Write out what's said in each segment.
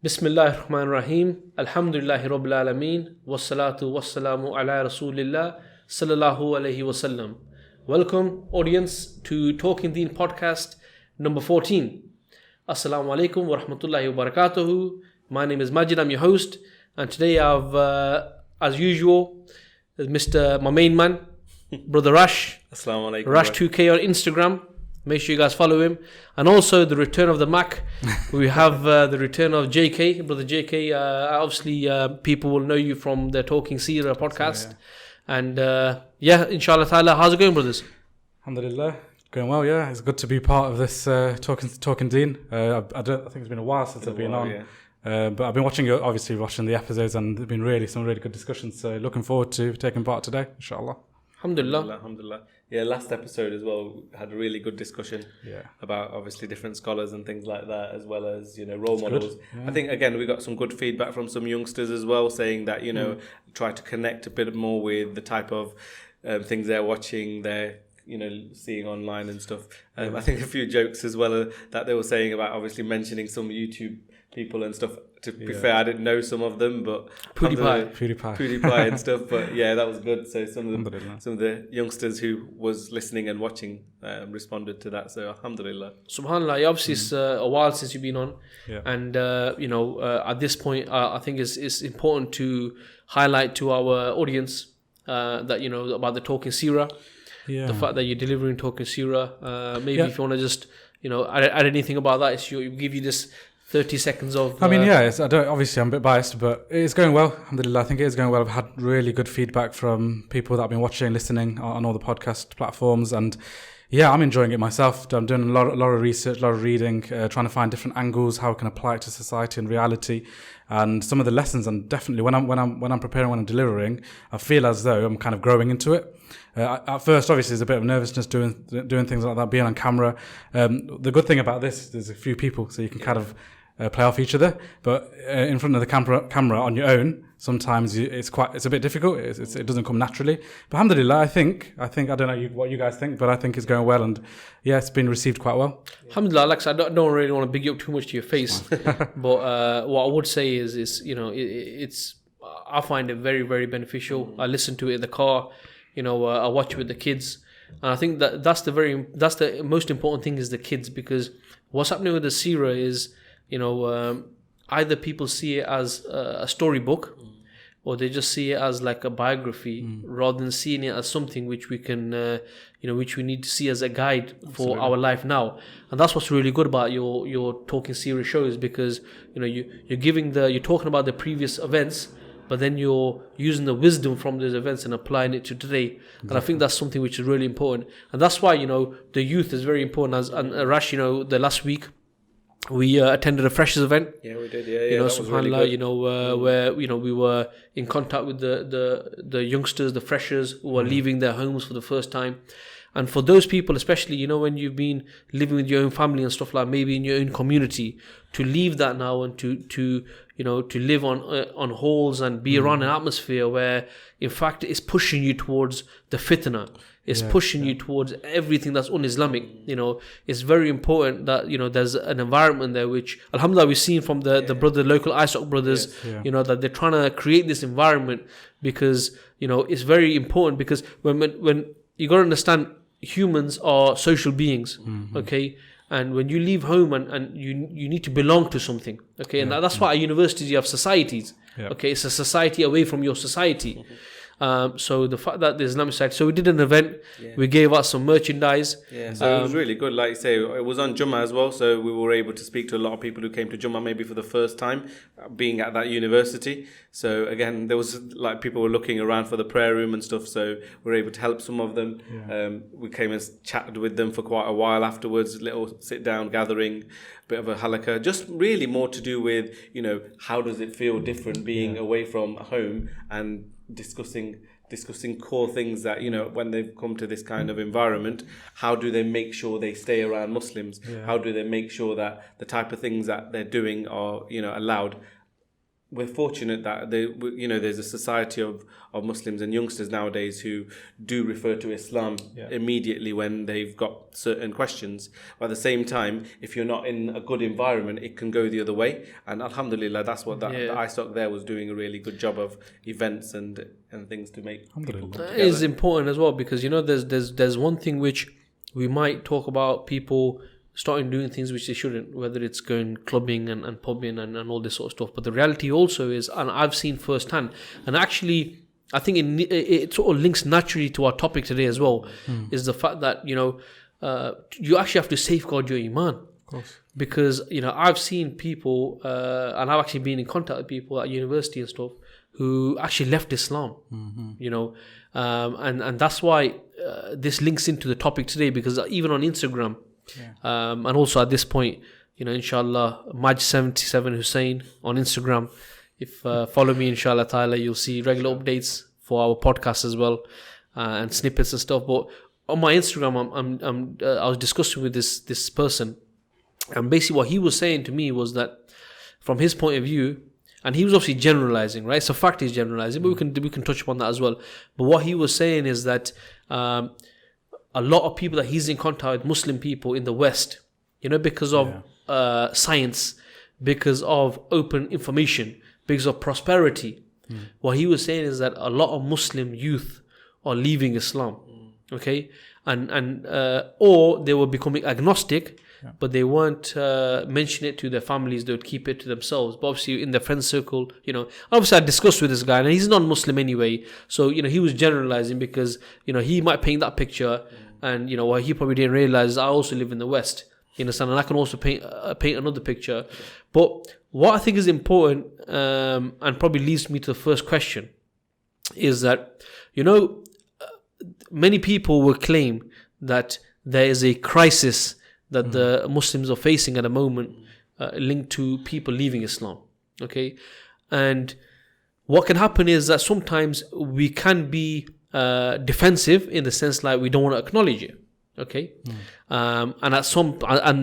Bismillahir Rahmanir Rahim. Alhamdulillahi Rabbil Alameen. Wassalatu wassalamu ala Rasulillah sallallahu alayhi wasallam. Welcome, audience, to Talking Deen podcast number 14. Assalamu alaikum wa rahmatullahi wa barakatuhu. My name is Majid, I'm your host, and today I've, as usual, my main man, Brother Rash. Assalamu alaikum. Rash 2K on Instagram. Make sure you guys follow him. And also the return of the Mac. We have the return of JK. Brother JK, obviously people will know you from the Talking Seerah podcast. And inshallah ta'ala, how's it going, brothers? Alhamdulillah, going well, yeah. It's good to be part of this Talking Deen. I think it's been a while since I've been on. Yeah. But I've been watching the episodes, and there's been some really good discussions. So looking forward to taking part today, inshallah. Alhamdulillah. Yeah, last episode as well had a really good discussion about obviously different scholars and things like that, as well as, role models. Yeah. I think, again, we got some good feedback from some youngsters as well, saying that, try to connect a bit more with the type of things they're watching, they're, seeing online and stuff. I think a few jokes as well that they were saying about obviously mentioning some YouTube people and stuff. To be fair, I didn't know some of them, but PewDiePie and stuff. But yeah, that was good. So some of the youngsters who was listening and watching responded to that. So alhamdulillah. Subhanallah. Obviously, it's a while since you've been on, and at this point, I think it's important to highlight to our audience that about the Talking Seerah, the fact that you're delivering Talking Seerah. Maybe if you want to just add anything about that, we'll give you this 30 seconds of... obviously I'm a bit biased, but it's going well. Alhamdulillah, I think it is going well. I've had really good feedback from people that have been watching, listening on all the podcast platforms. And yeah, I'm enjoying it myself. I'm doing a lot of research, a lot of reading, trying to find different angles, how I can apply it to society and reality. And some of the lessons, and definitely when I'm preparing, when I'm delivering, I feel as though I'm kind of growing into it. At first, obviously, there's a bit of nervousness doing things like that, being on camera. The good thing about this, there's a few people, so you can kind of play off each other. But in front of the camera on your own, sometimes it's a bit difficult. It doesn't come naturally. But alhamdulillah, I think I don't know what you guys think, but I think it's going well, and it's been received quite well. Alhamdulillah, Alex, I don't really want to big you up too much to your face, but what I would say is it's I find it very, very beneficial. I listen to it in the car. I watch it with the kids, and I think that's the most important thing is the kids, because what's happening with the seerah is either people see it as a storybook, or they just see it as like a biography, rather than seeing it as something which we can which we need to see as a guide for our life now. And that's what's really good about your Talking Seerah shows, because you're talking about the previous events, but then you're using the wisdom from those events and applying it to today. Exactly. And I think that's something which is really important. And that's why, the youth is very important. And Rash, the last week, we attended a freshers event. Yeah, we did. Yeah. Subhanallah, really where we were in contact with the youngsters, the freshers who are leaving their homes for the first time. And for those people, especially, when you've been living with your own family and stuff like, maybe in your own community, to leave that now and to live on halls and be around an atmosphere where, in fact, it's pushing you towards the fitna. It's pushing you towards everything that's un-Islamic. It's very important that, there's an environment there which, alhamdulillah, we've seen from the local ISOC brothers, that they're trying to create this environment, because, it's very important, because when you got to understand, humans are social beings, okay? And when you leave home and you need to belong to something, okay? And that's why at universities you have societies, okay? It's a society away from your society. So the fact that the Islamic Society, so we did an event, we gave out some merchandise. So it was really good. Like you say, it was on Jummah as well, so we were able to speak to a lot of people who came to Jummah maybe for the first time, being at that university. So again, there was like people were looking around for the prayer room and stuff, so we were able to help some of them. We came and chatted with them for quite a while afterwards, little sit down gathering, bit of a halakha, just really more to do with, how does it feel different being away from home and discussing core things that, when they've come to this kind of environment, how do they make sure they stay around Muslims? How do they make sure that the type of things that they're doing are, allowed? we're fortunate that there's a society of Muslims and youngsters nowadays who do refer to Islam immediately when they've got certain questions. But at the same time, if you're not in a good environment, it can go the other way. And alhamdulillah, that's what the ISOC there was doing a really good job of, events and things to make people come together. That is important as well, because there's one thing which we might talk about, people starting doing things which they shouldn't, whether it's going clubbing and pubbing and all this sort of stuff. But the reality also is, and I've seen firsthand, and actually I think it sort of links naturally to our topic today as well, is the fact that you actually have to safeguard your Iman. Of course. Because I've seen people, and I've actually been in contact with people at university and stuff who actually left Islam. And that's why this links into the topic today, because even on Instagram, and also at this point, inshallah, Maj77 Hussein on Instagram, if follow me, inshallah ta'ala, you'll see regular updates for our podcast as well, and snippets and stuff. But on my Instagram, I was discussing with this person, and basically what he was saying to me was that from his point of view, and he was obviously generalizing, right? So fact is generalizing, but we can touch upon that as well. But what he was saying is that a lot of people that he's in contact with, Muslim people in the West, because of science, because of open information, because of prosperity, what he was saying is that a lot of Muslim youth are leaving Islam, okay, and or they were becoming agnostic, but they weren't mention it to their families. They would keep it to themselves. But obviously in their friend circle, obviously I discussed with this guy, and he's non-Muslim anyway, so he was generalizing, because he might paint that picture, and what he probably didn't realize is I also live in the West, and I can also paint another picture. But what I think is important, and probably leads me to the first question, is that many people will claim that there is a crisis that the Muslims are facing at the moment, linked to people leaving Islam. Okay, and what can happen is that sometimes we can be defensive, in the sense like we don't want to acknowledge it. Okay, and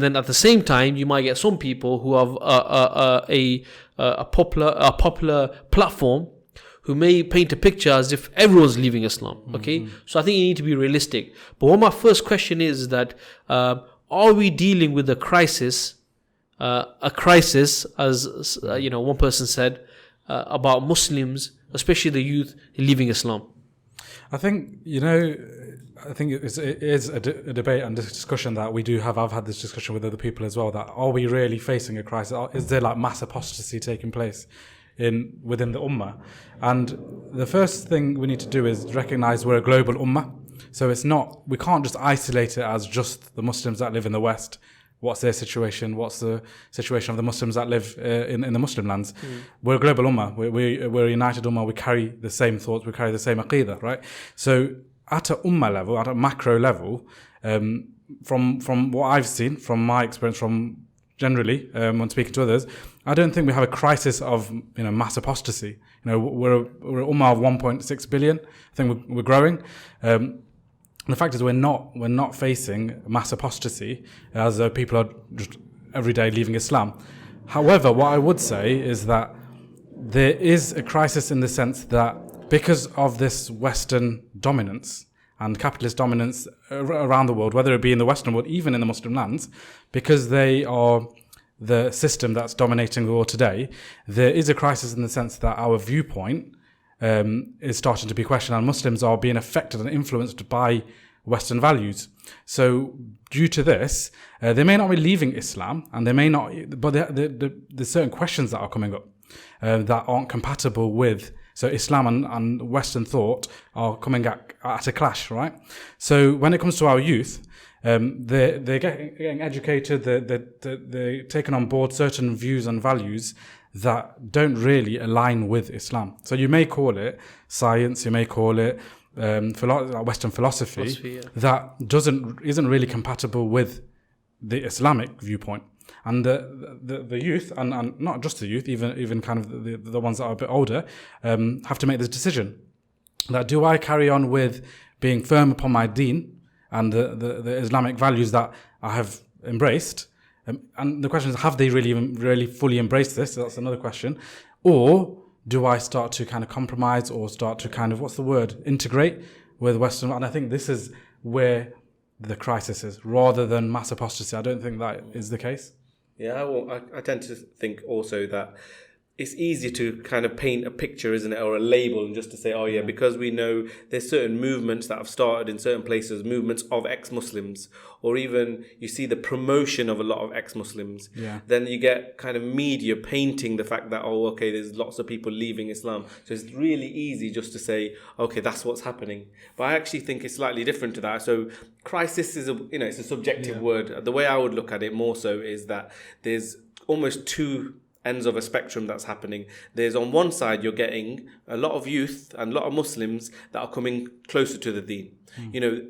then at the same time, you might get some people who have a popular platform, who may paint a picture as if everyone's leaving Islam. Okay, so I think you need to be realistic. But what my first question is that, are we dealing with a crisis, as one person said, about Muslims, especially the youth, leaving Islam? I think it is a debate and discussion that we do have. I've had this discussion with other people as well. That, are we really facing a crisis? Is there like mass apostasy taking place within the Ummah? And the first thing we need to do is recognize we're a global Ummah. So we can't just isolate it as just the Muslims that live in the West. What's their situation? What's the situation of the Muslims that live in the Muslim lands? We're a global Ummah. We're a united Ummah. We carry the same thoughts. We carry the same Aqeedah, right? So at a Ummah level, at a macro level, from what I've seen, from my experience, from generally when speaking to others, I don't think we have a crisis of mass apostasy. We're a Ummah of 1.6 billion. I think we're growing. The fact is, we're not facing mass apostasy, as people are just every day leaving Islam. However, what I would say is that there is a crisis in the sense that because of this Western dominance and capitalist dominance around the world, whether it be in the Western world, even in the Muslim lands, because they are the system that's dominating the world today, there is a crisis in the sense that our viewpoint is starting to be questioned, and Muslims are being affected and influenced by Western values. So due to this, they may not be leaving Islam, and they may not, but there's certain questions that are coming up that aren't compatible with. So Islam and Western thought are coming at a clash, right? So when it comes to our youth, they're getting educated, they're taking on board certain views and values that don't really align with Islam. So you may call it science, you may call it Western philosophy that isn't really compatible with the Islamic viewpoint. And the youth, and not just the youth, even kind of the ones that are a bit older, have to make this decision. That, do I carry on with being firm upon my deen and the Islamic values that I have embraced? And the question is, have they really fully embraced this? That's another question. or do I start to kind of compromise or start to kind of, integrate with Western? And I think this is where the crisis is, rather than mass apostasy. I don't think that is the case. Yeah, well, I tend to think also that it's easy to kind of paint a picture, isn't it, or a label, and just to say, oh yeah, because we know there's certain movements that have started in certain places, movements of ex-Muslims, or even you see the promotion of a lot of ex-Muslims. Yeah. Then you get kind of media painting the fact that, oh, okay, there's lots of people leaving Islam. So it's really easy just to say, okay, that's what's happening. But I actually think it's slightly different to that. So crisis is it's a subjective word. The way I would look at it more so is that there's almost two ends of a spectrum that's happening. There's on one side, you're getting a lot of youth and a lot of Muslims that are coming closer to the deen.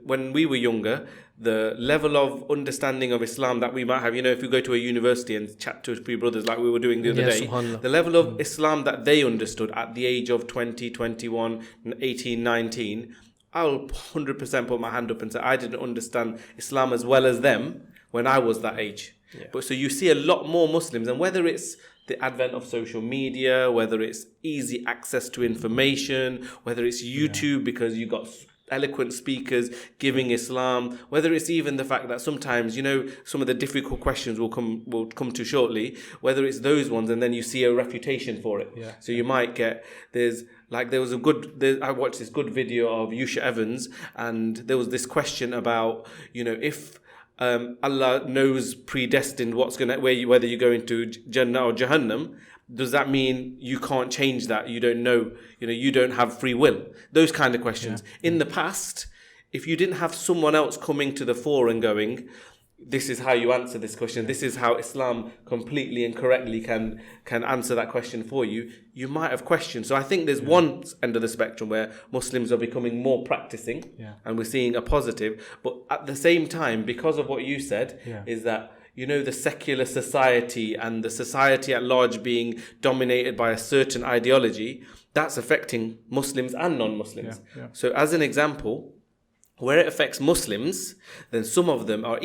When we were younger, the level of understanding of Islam that we might have, if you go to a university and chat to a few brothers like we were doing the other day, the level of Islam that they understood at the age of 20, 21, 18, 19, I'll 100% put my hand up and say I didn't understand Islam as well as them when I was that age. Yeah. But so you see a lot more Muslims, and whether it's the advent of social media, whether it's easy access to information, whether it's YouTube because you got eloquent speakers giving Islam, whether it's even the fact that sometimes, some of the difficult questions will come to shortly, whether it's those ones, and then you see a refutation for it. Yeah. So you might get, I watched this good video of Yusha Evans, and there was this question about, if Allah knows predestined whether you go into Jannah or Jahannam, does that mean you can't change that? You don't know, you don't have free will. Those kind of questions. Yeah. In the past, if you didn't have someone else coming to the fore and going, this is how you answer this question, this is how Islam completely and correctly can answer that question for you, you might have questioned. So I think there's one end of the spectrum where Muslims are becoming more practicing, and we're seeing a positive. But at the same time, because of what you said, is that the secular society and the society at large being dominated by a certain ideology, that's affecting Muslims and non-Muslims. So as an example, where it affects Muslims, then some of them are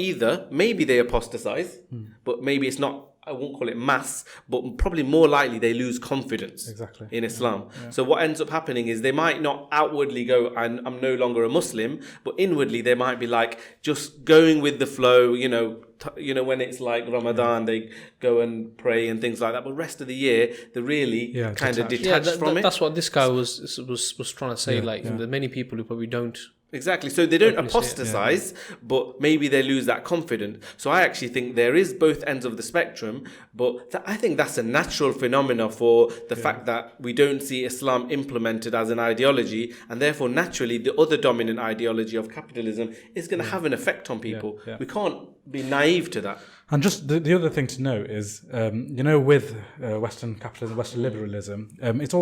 maybe they apostatize, but maybe it's not, I won't call it mass, but probably more likely they lose confidence in Islam. Yeah. So what ends up happening is they might not outwardly go, I'm no longer a Muslim, but inwardly they might be like just going with the flow, when it's like Ramadan, they go and pray and things like that. But the rest of the year, they're really kind of detached from it. That's what this guy was trying to say. There are many people who probably don't. Exactly. So they don't apostatize, but maybe they lose that confidence. So I actually think there is both ends of the spectrum, but I think that's a natural phenomena for the fact that we don't see Islam implemented as an ideology, and therefore naturally the other dominant ideology of capitalism is going to have an effect on people. Yeah. We can't be naive to that. And just the other thing to note is, with Western capitalism, Western liberalism, it's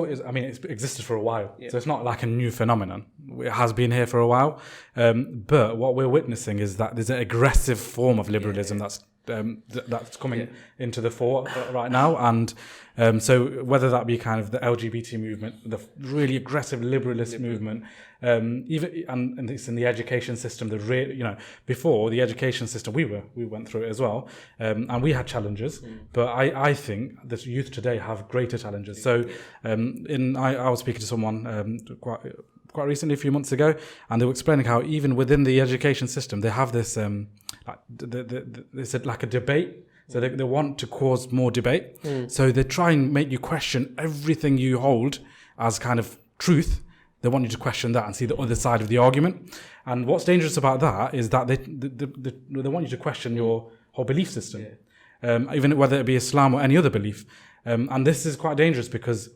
existed for a while. Yeah. So it's not like a new phenomenon. It has been here for a while. But what we're witnessing is that there's an aggressive form of liberalism that's coming into the fore right now. And so whether that be kind of the LGBT movement, the really aggressive liberalist movement, and it's in the education system, before the education system, we went through it as well, and we had challenges, but I think that youth today have greater challenges. So I was speaking to someone quite recently, a few months ago, and they were explaining how even within the education system they have this they said like a debate. So they want to cause more debate. So they try and make you question everything you hold as kind of truth. They want you to question that and see the other side of the argument. And what's dangerous about that is that they want you to question your whole belief system, even whether it be Islam or any other belief. And this is quite dangerous because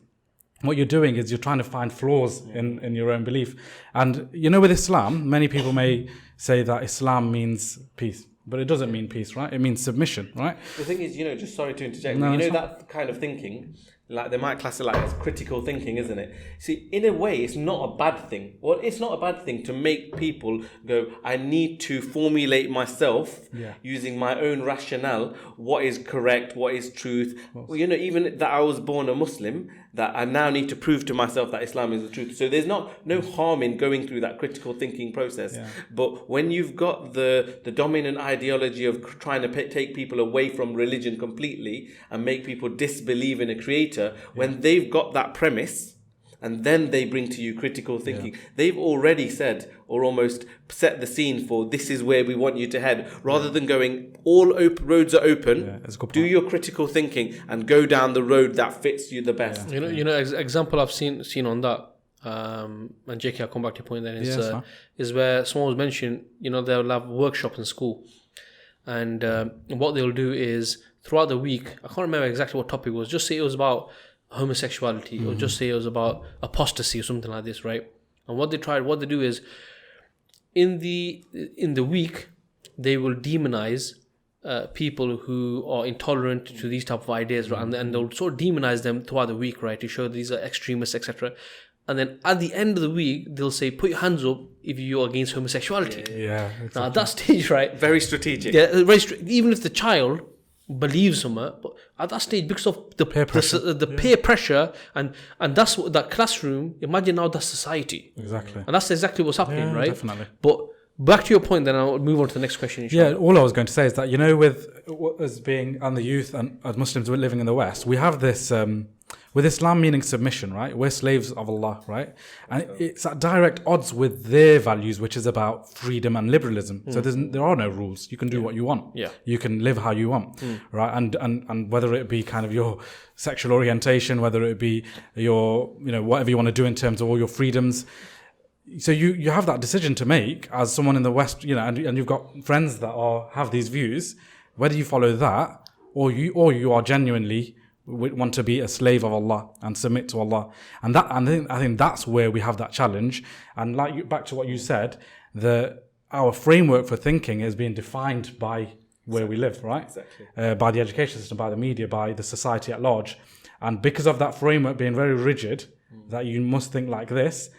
what you're doing is you're trying to find flaws in your own belief. And with Islam, many people may say that Islam means peace. But it doesn't mean peace, right? It means submission, right? The thing is, just sorry to interject, that kind of thinking, like they might class it like as critical thinking, isn't it? See, in a way, it's not a bad thing. Well, it's not a bad thing to make people go, I need to formulate myself using my own rationale, what is correct, what is truth. Well, even that I was born a Muslim, that I now need to prove to myself that Islam is the truth. So there's no harm in going through that critical thinking process. Yeah. But when you've got the dominant ideology of trying to take people away from religion completely and make people disbelieve in a creator, when they've got that premise, and then they bring to you critical thinking. They've already said, or almost set the scene for, this is where we want you to head, rather than going, roads are open, do your critical thinking and go down the road that fits you the best. Example I've seen on that, and JK, I'll come back to your point then, is where someone was mentioned, they'll have workshop in school. And what they'll do is, throughout the week, I can't remember exactly what topic it was, just say it was about homosexuality, or just say it was about apostasy or something like this, right? And what they do is, in the week, they will demonize people who are intolerant to these type of ideas, right? And they'll sort of demonize them throughout the week, right? To show these are extremists, etc. And then at the end of the week, they'll say, put your hands up if you're against homosexuality. Yeah. Exactly. Now at that stage, right? Very strategic. Yeah, even if the child believes somewhere, but at that stage, because of the peer pressure, and that's what that classroom, imagine now that's society. Exactly. And that's exactly what's happening, right? Definitely. But back to your point, then I'll move on to the next question. Yeah, all I was going to say is that, with us being, and the youth and as Muslims living in the West, we have this, with Islam meaning submission, right? We're slaves of Allah, right? And it's at direct odds with their values, which is about freedom and liberalism. So there are no rules. You can do what you want. Yeah. You can live how you want, right? And whether it be kind of your sexual orientation, whether it be your, whatever you want to do in terms of all your freedoms. So you have that decision to make as someone in the West, and you've got friends that have these views, whether you follow that or you are genuinely want to be a slave of Allah and submit to Allah. And I think that's where we have that challenge. And back to what you said, our framework for thinking is being defined by where we live, right? Exactly. By the education system, by the media, by the society at large. And because of that framework being very rigid, that you must think like this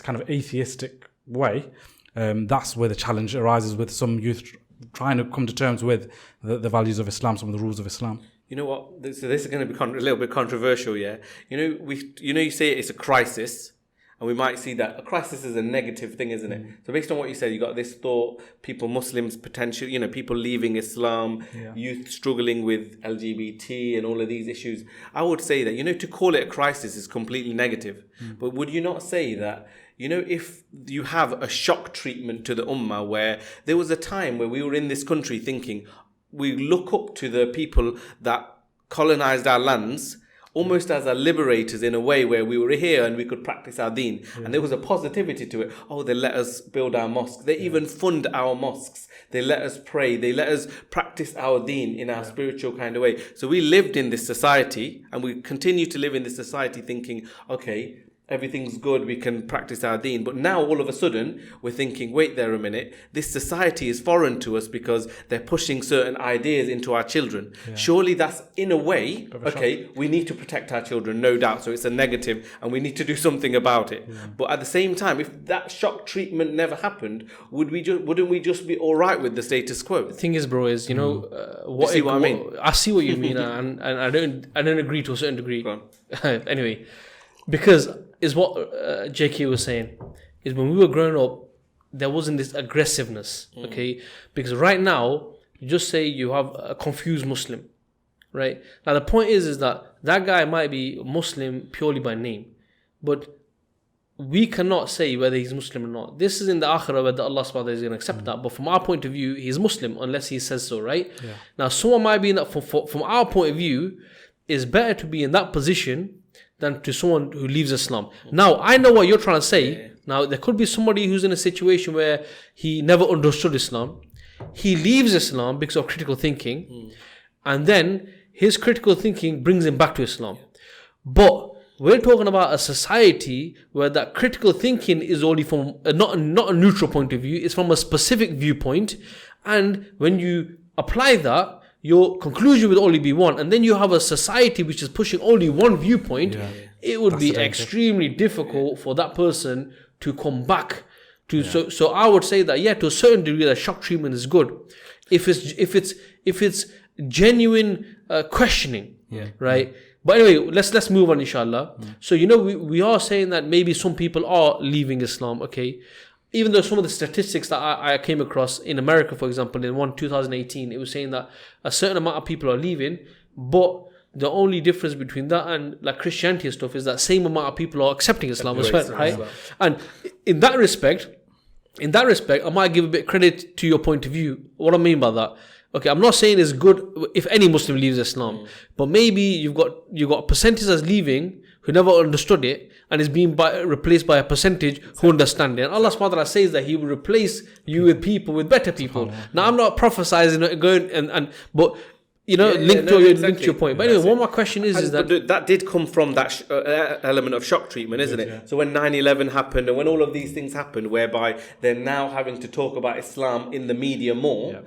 kind of atheistic way, that's where the challenge arises with some youth trying to come to terms with the values of Islam, some of the rules of Islam. You know what? So this is going to be a little bit controversial, yeah. You say it's a crisis, and we might see that a crisis is a negative thing, isn't it? So based on what you said, you got this thought: Muslims potential, people leaving Islam, youth struggling with LGBT and all of these issues. I would say that to call it a crisis is completely negative. But would you not say that? If you have a shock treatment to the Ummah, where there was a time where we were in this country thinking, we look up to the people that colonized our lands almost as our liberators, in a way where we were here and we could practice our deen. And there was a positivity to it. Oh, they let us build our mosque. They even fund our mosques. They let us pray. They let us practice our deen in our spiritual kind of way. So we lived in this society, and we continue to live in this society thinking, okay, everything's good, we can practice our deen. But now all of a sudden we're thinking, wait there a minute, this society is foreign to us because they're pushing certain ideas into our children. Surely that's, in a way, okay, we need to protect our children, no doubt. So it's a negative and we need to do something about it. But at the same time, if that shock treatment never happened, wouldn't we just be all right with the status quo? The thing is, bro, is what see what I mean? I see what you mean, and I don't agree to a certain degree. Anyway, because is what JK was saying, is when we were growing up, there wasn't this aggressiveness, okay? Because right now, you just say you have a confused Muslim, right? Now the point is that guy might be Muslim purely by name, but we cannot say whether he's Muslim or not. This is in the akhirah whether Allah subhanahu wa ta'ala is going to accept that. But from our point of view, he's Muslim unless he says so, right? Now someone might be in that, from our point of view, it's better to be in that position than to someone who leaves Islam. Now, I know what you're trying to say. Now, there could be somebody who's in a situation where he never understood Islam. He leaves Islam because of critical thinking. And then his critical thinking brings him back to Islam. But we're talking about a society where that critical thinking is only from not a neutral point of view. It's from a specific viewpoint. And when you apply that, your conclusion would only be one, and then you have a society which is pushing only one viewpoint. It would be extremely difficult for that person to come back to. So I would say that to a certain degree, that shock treatment is good if it's genuine questioning, right? But anyway, let's move on, inshallah. So, we are saying that maybe some people are leaving Islam, okay? Even though some of the statistics that I came across in America, for example, in 2018, it was saying that a certain amount of people are leaving, but the only difference between that and like Christianity and stuff is that same amount of people are accepting Islam as well, right? And in that respect, I might give a bit of credit to your point of view. What I mean by that, okay, I'm not saying it's good if any Muslim leaves Islam, but maybe you've got a percentage that's leaving who never understood it and is being replaced by a percentage who understand it. And Allah subhanahu wa ta'ala says that He will replace you with people, with better people. Now, I'm not prophesizing going but link to your point. But anyway, one more question is that did come from that element of shock treatment, isn't it? Yeah. So when 9/11 happened and when all of these things happened, whereby they're now having to talk about Islam in the media more. Yeah.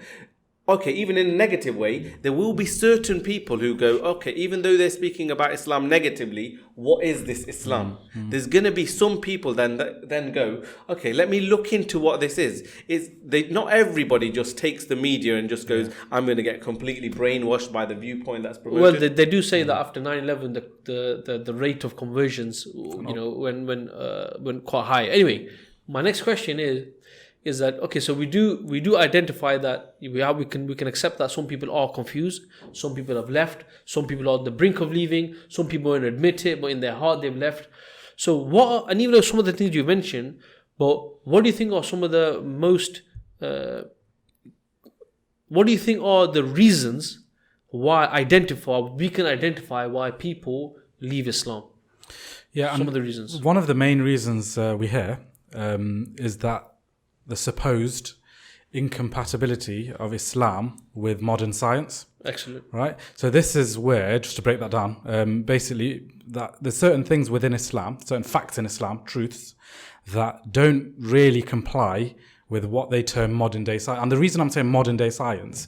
Okay, even in a negative way, there will be certain people who go, okay, even though they're speaking about Islam negatively, what is this Islam? There's going to be some people then go, okay, let me look into what this is. Not everybody just takes the media and just goes, I'm going to get completely brainwashed by the viewpoint that's promoted. Well, they do say that after 9/11, the rate of conversions, went quite high. Anyway, my next question is that, okay, so we do identify that we can accept that some people are confused, some people have left, some people are on the brink of leaving, some people won't admit it, but in their heart they've left. So and even though some of the things you mentioned, but what do you think are some of the most what do you think are the reasons why we can identify why people leave Islam? Yeah, some of the reasons. One of the main reasons we hear is that the supposed incompatibility of Islam with modern science. Excellent. Right? So this is where, just to break that down, basically that there's certain things within Islam, certain facts in Islam, truths, that don't really comply with what they term modern day science. And the reason I'm saying modern day science,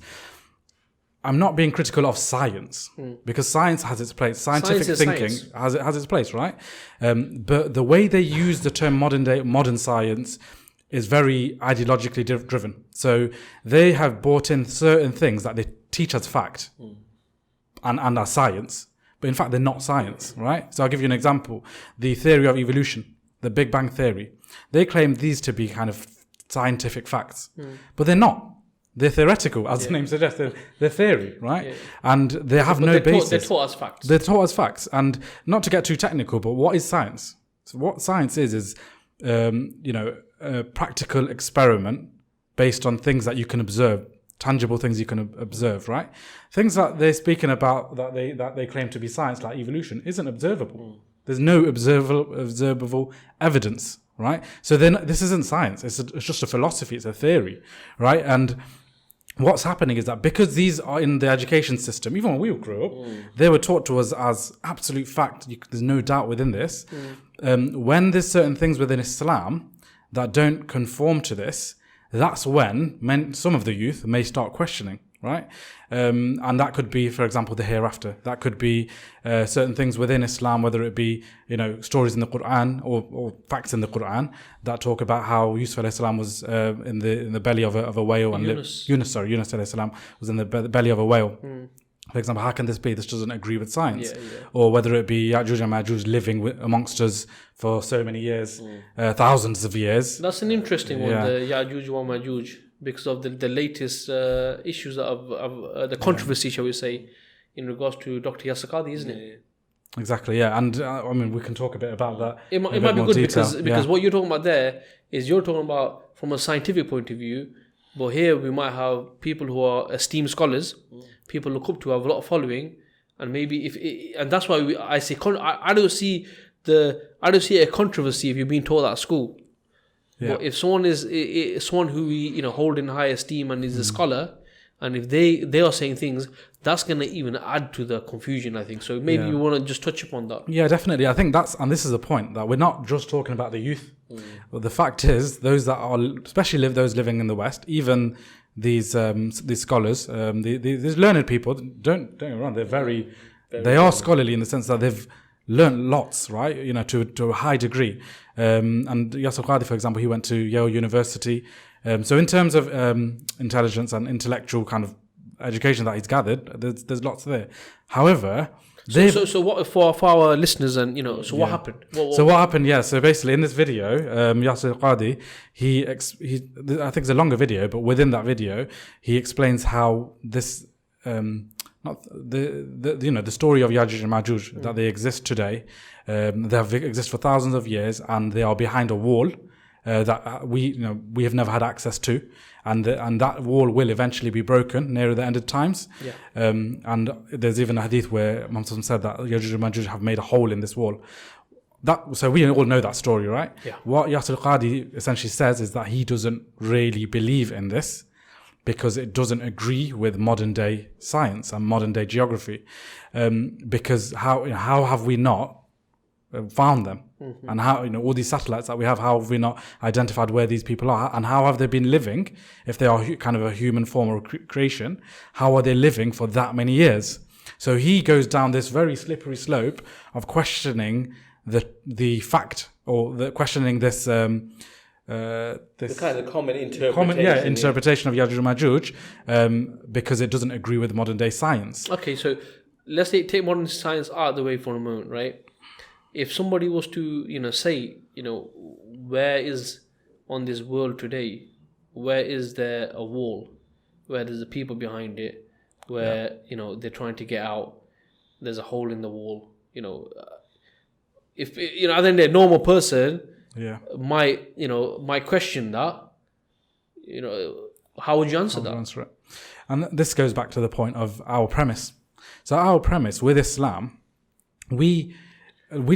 I'm not being critical of science, because science has its place. Scientific thinking has its place, right? But the way they use the term modern science is very ideologically driven. So they have brought in certain things that they teach as fact and as science, but in fact they're not science, right? So I'll give you an example. The theory of evolution, the Big Bang theory, they claim these to be kind of scientific facts, but they're not. They're theoretical, as the name suggests. They're theory, right? Yeah. And they have no basis. They're taught as facts. They're taught as facts. And not to get too technical, but what is science? So what science is a practical experiment based on things that you can observe, tangible things you can observe, right? Things that they're speaking about that they claim to be science, like evolution, isn't observable. There's no observable evidence, right? So then this isn't science. It's just a philosophy. It's a theory, right? And what's happening is that because these are in the education system, even when we grew up, they were taught to us as absolute fact. There's no doubt within this. When there's certain things within Islam that don't conform to this, that's when some of the youth may start questioning, right? And that could be, for example, the hereafter. That could be certain things within Islam, whether it be stories in the Quran or facts in the Quran that talk about how Yusuf alayhi salam was in the belly of a whale, and Yunus alayhi salam was in the belly of a whale. For example, how can this be? This doesn't agree with science. Or whether it be Ya'juj and Ma'juj living amongst us for so many years, thousands of years. That's an interesting one, the Ya'juj wa Ma'juj, because of the latest issues of the controversy, shall we say, in regards to Dr. Yasir Qadhi, isn't it? Exactly, yeah. And I mean, we can talk a bit about that. It might be good because what you're talking about there is you're talking about from a scientific point of view, but here we might have people who are esteemed scholars, people look up to, have a lot of following, and maybe and that's why I say I don't see a controversy if you're being taught that at school. Yeah. But if someone is someone who we hold in high esteem and is a scholar, and if they are saying things, that's going to even add to the confusion, I think. So maybe you want to just touch upon that. Yeah, definitely. I think this is the point, that we're not just talking about the youth. But the fact is, those that are, especially those living in the West, even these scholars, these learned people, don't get me wrong, they are scholarly in the sense that they've learned lots, right? To a high degree. And Yasir Qadhi, for example, he went to Yale University. So in terms of intelligence and intellectual kind of education that he's gathered, there's lots there. However, So what for our listeners and what happened? What happened? Yeah. So basically, in this video, Yasir Qadhi, he I think it's a longer video, but within that video, he explains how this not the story of Yajuj and Majuj, that they exist today. They have existed for thousands of years, and they are behind a wall that we have never had access to, and that wall will eventually be broken near the end of times. And there's even a hadith where Muhammad said that Yajuj and Majuj have made a hole in this wall. So we all know that story, right? Yeah. What Yasir Qadhi essentially says is that he doesn't really believe in this, because it doesn't agree with modern day science and modern day geography. Because how have we not found them? And how, all these satellites that we have, how have we not identified where these people are, and how have they been living? If they are kind of a human form or creation, how are they living for that many years? So he goes down this very slippery slope of questioning the fact, or questioning this the kind of common interpretation. Interpretation of Yajuj and Majuj, because it doesn't agree with modern day science. Okay, so let's take modern science out of the way for a moment, right? If somebody was to, say, where is on this world today, where is there a wall, where there's the people behind it, where, they're trying to get out, there's a hole in the wall, if, I think a normal person might question that, how would you answer that? Answer it. And this goes back to the point of our premise. So our premise with Islam, we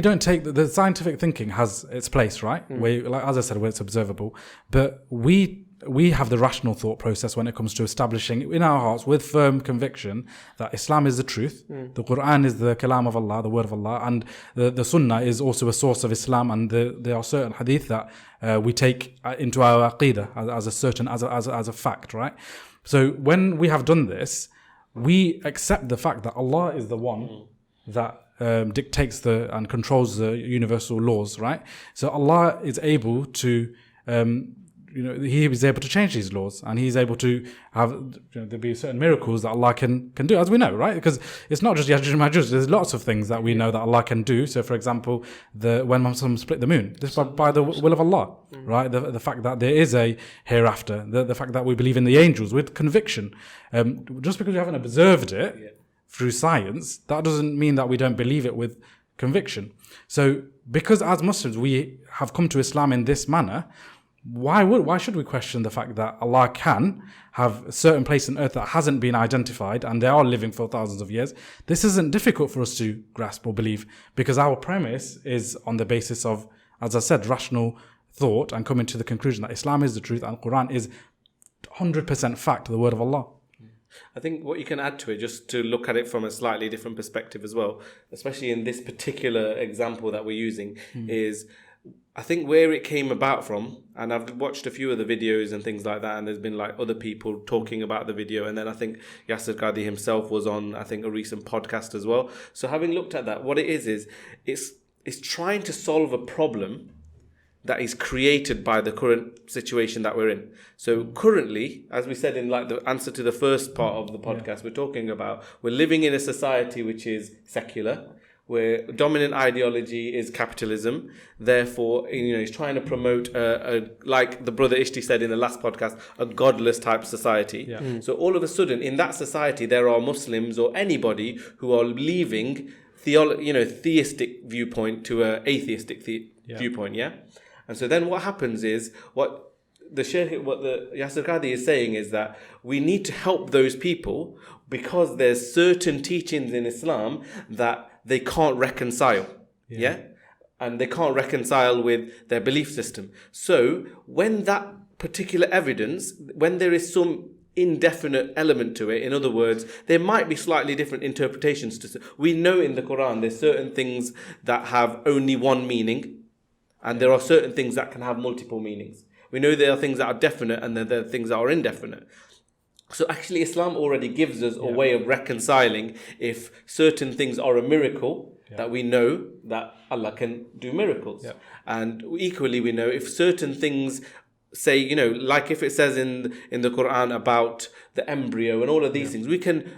don't take the scientific thinking has its place, right? As I said, where it's observable, but we have the rational thought process when it comes to establishing in our hearts with firm conviction that Islam is the truth, the Quran is the kalam of Allah, the word of Allah, and the Sunnah is also a source of Islam, and there are certain hadith that we take into our Aqeedah as a fact, right? So when we have done this, we accept the fact that Allah is the one that dictates and controls the universal laws, right? So Allah is able to, He is able to change these laws, and He's able to have, there'll be certain miracles that Allah can do, as we know, right? Because it's not just Yajuj and Majuj. There's lots of things that we know that Allah can do. So, for example, when Muslims split the moon, this by the will of Allah, right? The fact that there is a hereafter, the fact that we believe in the angels with conviction, just because we haven't observed it through science, that doesn't mean that we don't believe it with conviction. So because as Muslims we have come to Islam in this manner, why should we question the fact that Allah can have a certain place on earth that hasn't been identified and they are living for thousands of years? This isn't difficult for us to grasp or believe, because our premise is on the basis of, as I said, rational thought, and coming to the conclusion that Islam is the truth and Quran is 100% fact, the word of Allah. I think what you can add to it, just to look at it from a slightly different perspective as well, especially in this particular example that we're using, is I think where it came about from, and I've watched a few of the videos and things like that, and there's been like other people talking about the video, and then I think Yasir Qadhi himself was on, I think, a recent podcast as well. So having looked at that, what it is it's trying to solve a problem that is created by the current situation that we're in. So currently, as we said in like the answer to the first part of the podcast, we're talking about, we're living in a society which is secular, where dominant ideology is capitalism. Therefore, he's trying to promote like the brother Ishti said in the last podcast, a godless type society. So all of a sudden in that society, there are Muslims or anybody who are leaving theistic viewpoint to a atheistic viewpoint. And so then what happens is, what the Yasir Qadhi is saying is that we need to help those people, because there's certain teachings in Islam that they can't reconcile. And they can't reconcile with their belief system. So when that particular evidence, when there is some indefinite element to it, in other words, there might be slightly different interpretations to. We know in the Quran there's certain things that have only one meaning, and there are certain things that can have multiple meanings. We know there are things that are definite, and then there are things that are indefinite. So actually Islam already gives us a way of reconciling if certain things are a miracle, that we know that Allah can do miracles. And equally we know if certain things, say, like if it says in the Quran about the embryo and all of these things.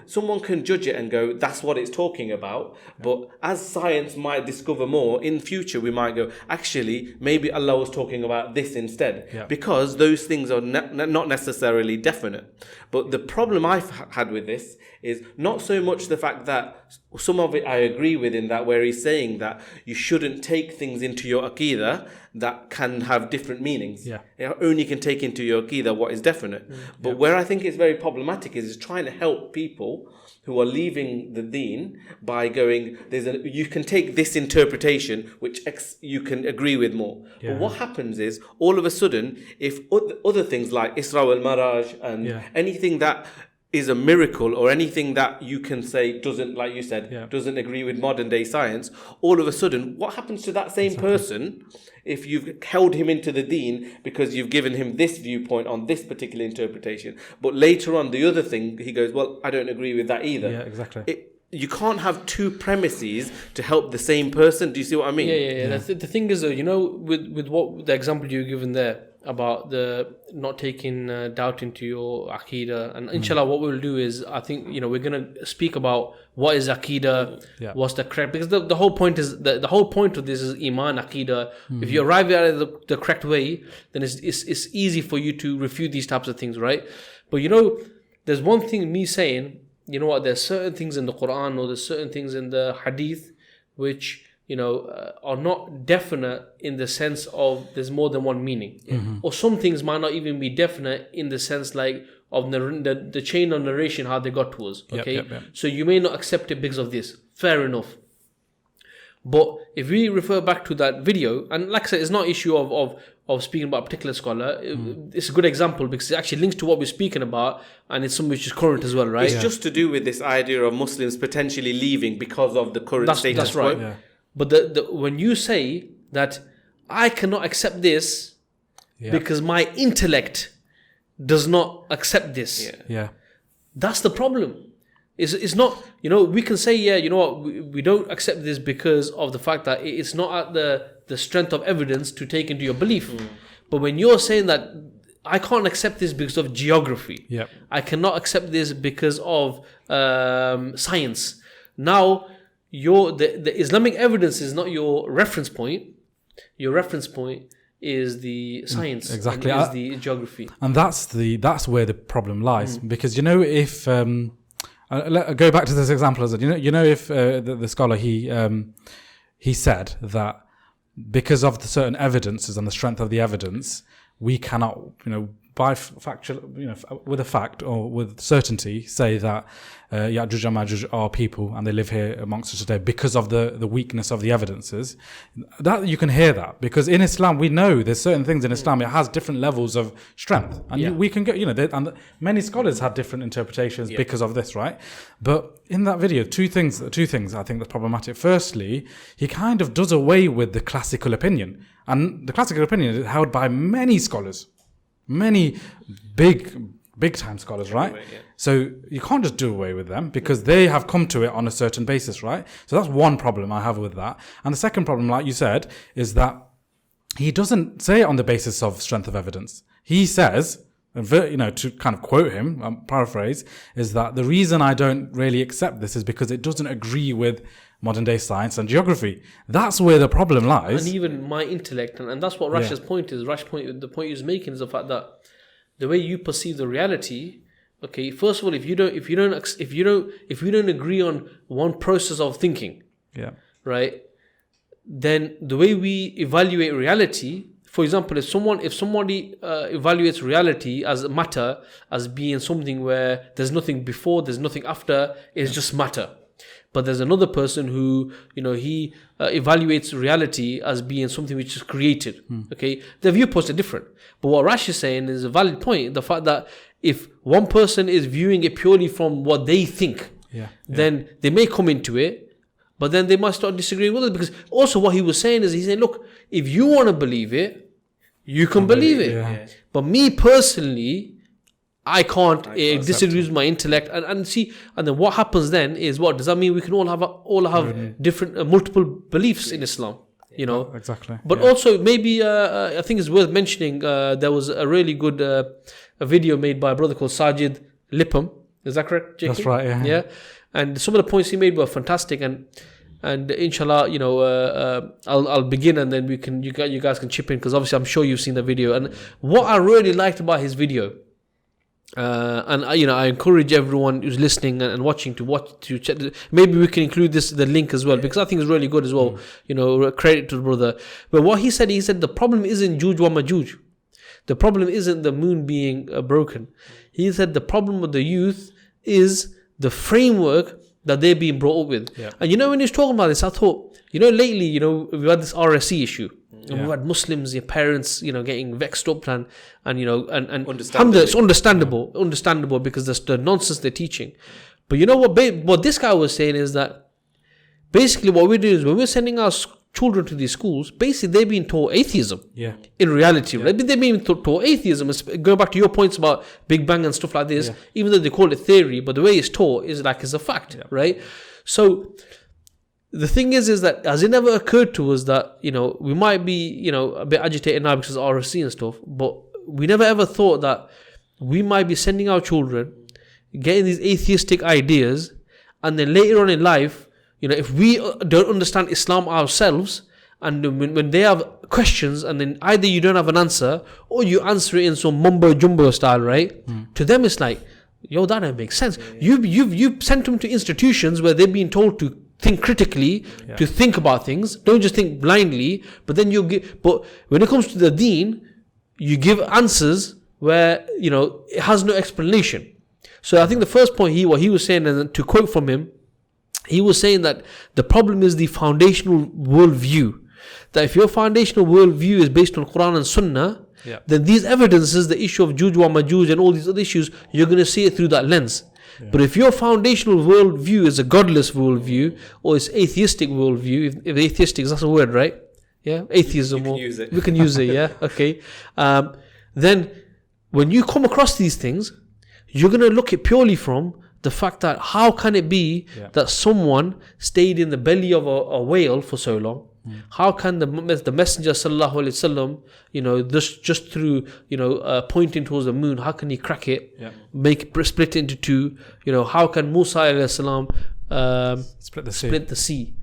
Someone can judge it and go, that's what it's talking about. But as science might discover more, in future we might go, actually, maybe Allah was talking about this instead. Because those things are not necessarily definite. But the problem I've had with this is not so much the fact that some of it I agree with, in that where he's saying that you shouldn't take things into your Aqeedah that can have different meanings. You only can take into your Aqeedah what is definite. But where I think it's very problematic is trying to help people who are leaving the deen by going, you can take this interpretation which you can agree with more. But what happens is, all of a sudden, if other things like Isra al-Maraj and anything that is a miracle, or anything that you can say doesn't, like you said, doesn't agree with modern day science, all of a sudden, what happens to that same person if you've held him into the deen because you've given him this viewpoint on this particular interpretation, but later on the other thing, he goes, well, I don't agree with that either. You can't have two premises to help the same person. Do you see what I mean? The thing is, though, with what the example you've given there about the not taking doubt into your Aqeedah, and inshallah what we'll do is, I think, we're going to speak about what is Aqeedah, what's the correct, because the whole point is, the whole point of this is Iman, Aqeedah. If you arrive at it the correct way, then it's easy for you to refute these types of things, right? But there's one thing, me saying, there's certain things in the Quran or there's certain things in the Hadith which are not definite in the sense of there's more than one meaning, or some things might not even be definite in the sense like of the chain of narration, how they got to us. So you may not accept it because of this. Fair enough. But if we refer back to that video, and like I said, it's not issue of speaking about a particular scholar. It's a good example because it actually links to what we're speaking about, and it's something which is current as well, right? It's just to do with this idea of Muslims potentially leaving because of the current status quo. That's right. But when you say that I cannot accept this because my intellect does not accept this, that's the problem. It's not, we can say, we don't accept this because of the fact that it's not at the strength of evidence to take into your belief. But when you're saying that I can't accept this because of geography, I cannot accept this because of science. Now, the Islamic evidence is not your reference point. Your reference point is the science, exactly, is the geography, and that's where the problem lies. Because if go back to this example, as if the scholar he said that because of the certain evidences and the strength of the evidence, we cannot by factual, with a fact or with certainty, say that Ya'juj and Ma'juj are people and they live here amongst us today because of the weakness of the evidences. That you can hear that, because in Islam we know there's certain things in Islam, it has different levels of strength, and we can get and many scholars had different interpretations because of this, right? But in that video, two things I think that's problematic. Firstly, he kind of does away with the classical opinion, and the classical opinion is held by many scholars. Many big time scholars, right? So you can't just do away with them because they have come to it on a certain basis, right? So that's one problem I have with that. And the second problem, like you said, is that he doesn't say it on the basis of strength of evidence. He says, to kind of quote him, paraphrase, is that the reason I don't really accept this is because it doesn't agree with modern day science and geography. That's where the problem lies. And even my intellect, and that's what Rash's point is. The point he's making is the fact that the way you perceive the reality. Okay, first of all, if we don't agree on one process of thinking, right, then the way we evaluate reality. For example, if somebody evaluates reality as matter, as being something where there's nothing before, there's nothing after, it's just matter. But there's another person who, he evaluates reality as being something which is created. Okay, their viewpoints are different. But what Rash is saying is a valid point. The fact that if one person is viewing it purely from what they think, then they may come into it, but then they might start disagreeing with it. Because also what he was saying is, he's saying, look, if you want to believe it, you can believe it. But me personally, I can't. It disagrees with my intellect, and then what happens then is, what does that mean? We can all have different multiple beliefs in Islam, exactly. But also maybe I think it's worth mentioning. There was a really good a video made by a brother called Saajid Lipham. Is that correct, JK? That's right, yeah. Yeah. And some of the points he made were fantastic, and inshallah, I'll begin, and then you guys can chip in, because obviously I'm sure you've seen the video. And what I really liked about his video, and I encourage everyone who's listening and watching to check. Maybe we can include the link as well, because I think it's really good as well. Credit to the brother. But what he said the problem isn't Juj wa Majuj. The problem isn't the moon being broken. He said the problem with the youth is the framework that they're being brought up with. Yeah. And when he was talking about this, I thought, lately, we've had this RSC issue. And we've had Muslims, your parents, getting vexed up and alhamdulillah, it's understandable because that's the nonsense they're teaching. But what this guy was saying is that basically what we do is when we're sending our children to these schools, basically they're being taught atheism. Yeah. In reality, right? They're being taught atheism. Going back to your points about Big Bang and stuff like this, even though they call it theory, but the way it's taught is like it's a fact, right? So the thing is that has it never occurred to us that we might be a bit agitated now because of RFC and stuff, but we never ever thought that we might be sending our children getting these atheistic ideas, and then later on in life, if we don't understand Islam ourselves, and when they have questions, and then either you don't have an answer or you answer it in some mumbo jumbo style, right? To them it's like, that don't make sense. You've sent them to institutions where they're being told to think critically, to think about things. Don't just think blindly. But then but when it comes to the deen, you give answers where it has no explanation. So I think the first point what he was saying, and to quote from him, he was saying that the problem is the foundational worldview. That if your foundational worldview is based on Quran and Sunnah, then these evidences, the issue of Juj wa Majuj and all these other issues, you're going to see it through that lens. But if your foundational worldview is a godless worldview, or it's atheistic worldview, if atheistic is, that's a word, right? Yeah, atheism. We can use it, yeah, okay. Then when you come across these things, you're going to look at purely from the fact that how can it be that someone stayed in the belly of a whale for so long? How can the Messenger sallallahu alaihi wasallam, just through pointing towards the moon, how can he crack it, split it into two? How can Musa alayhi salam split the sea?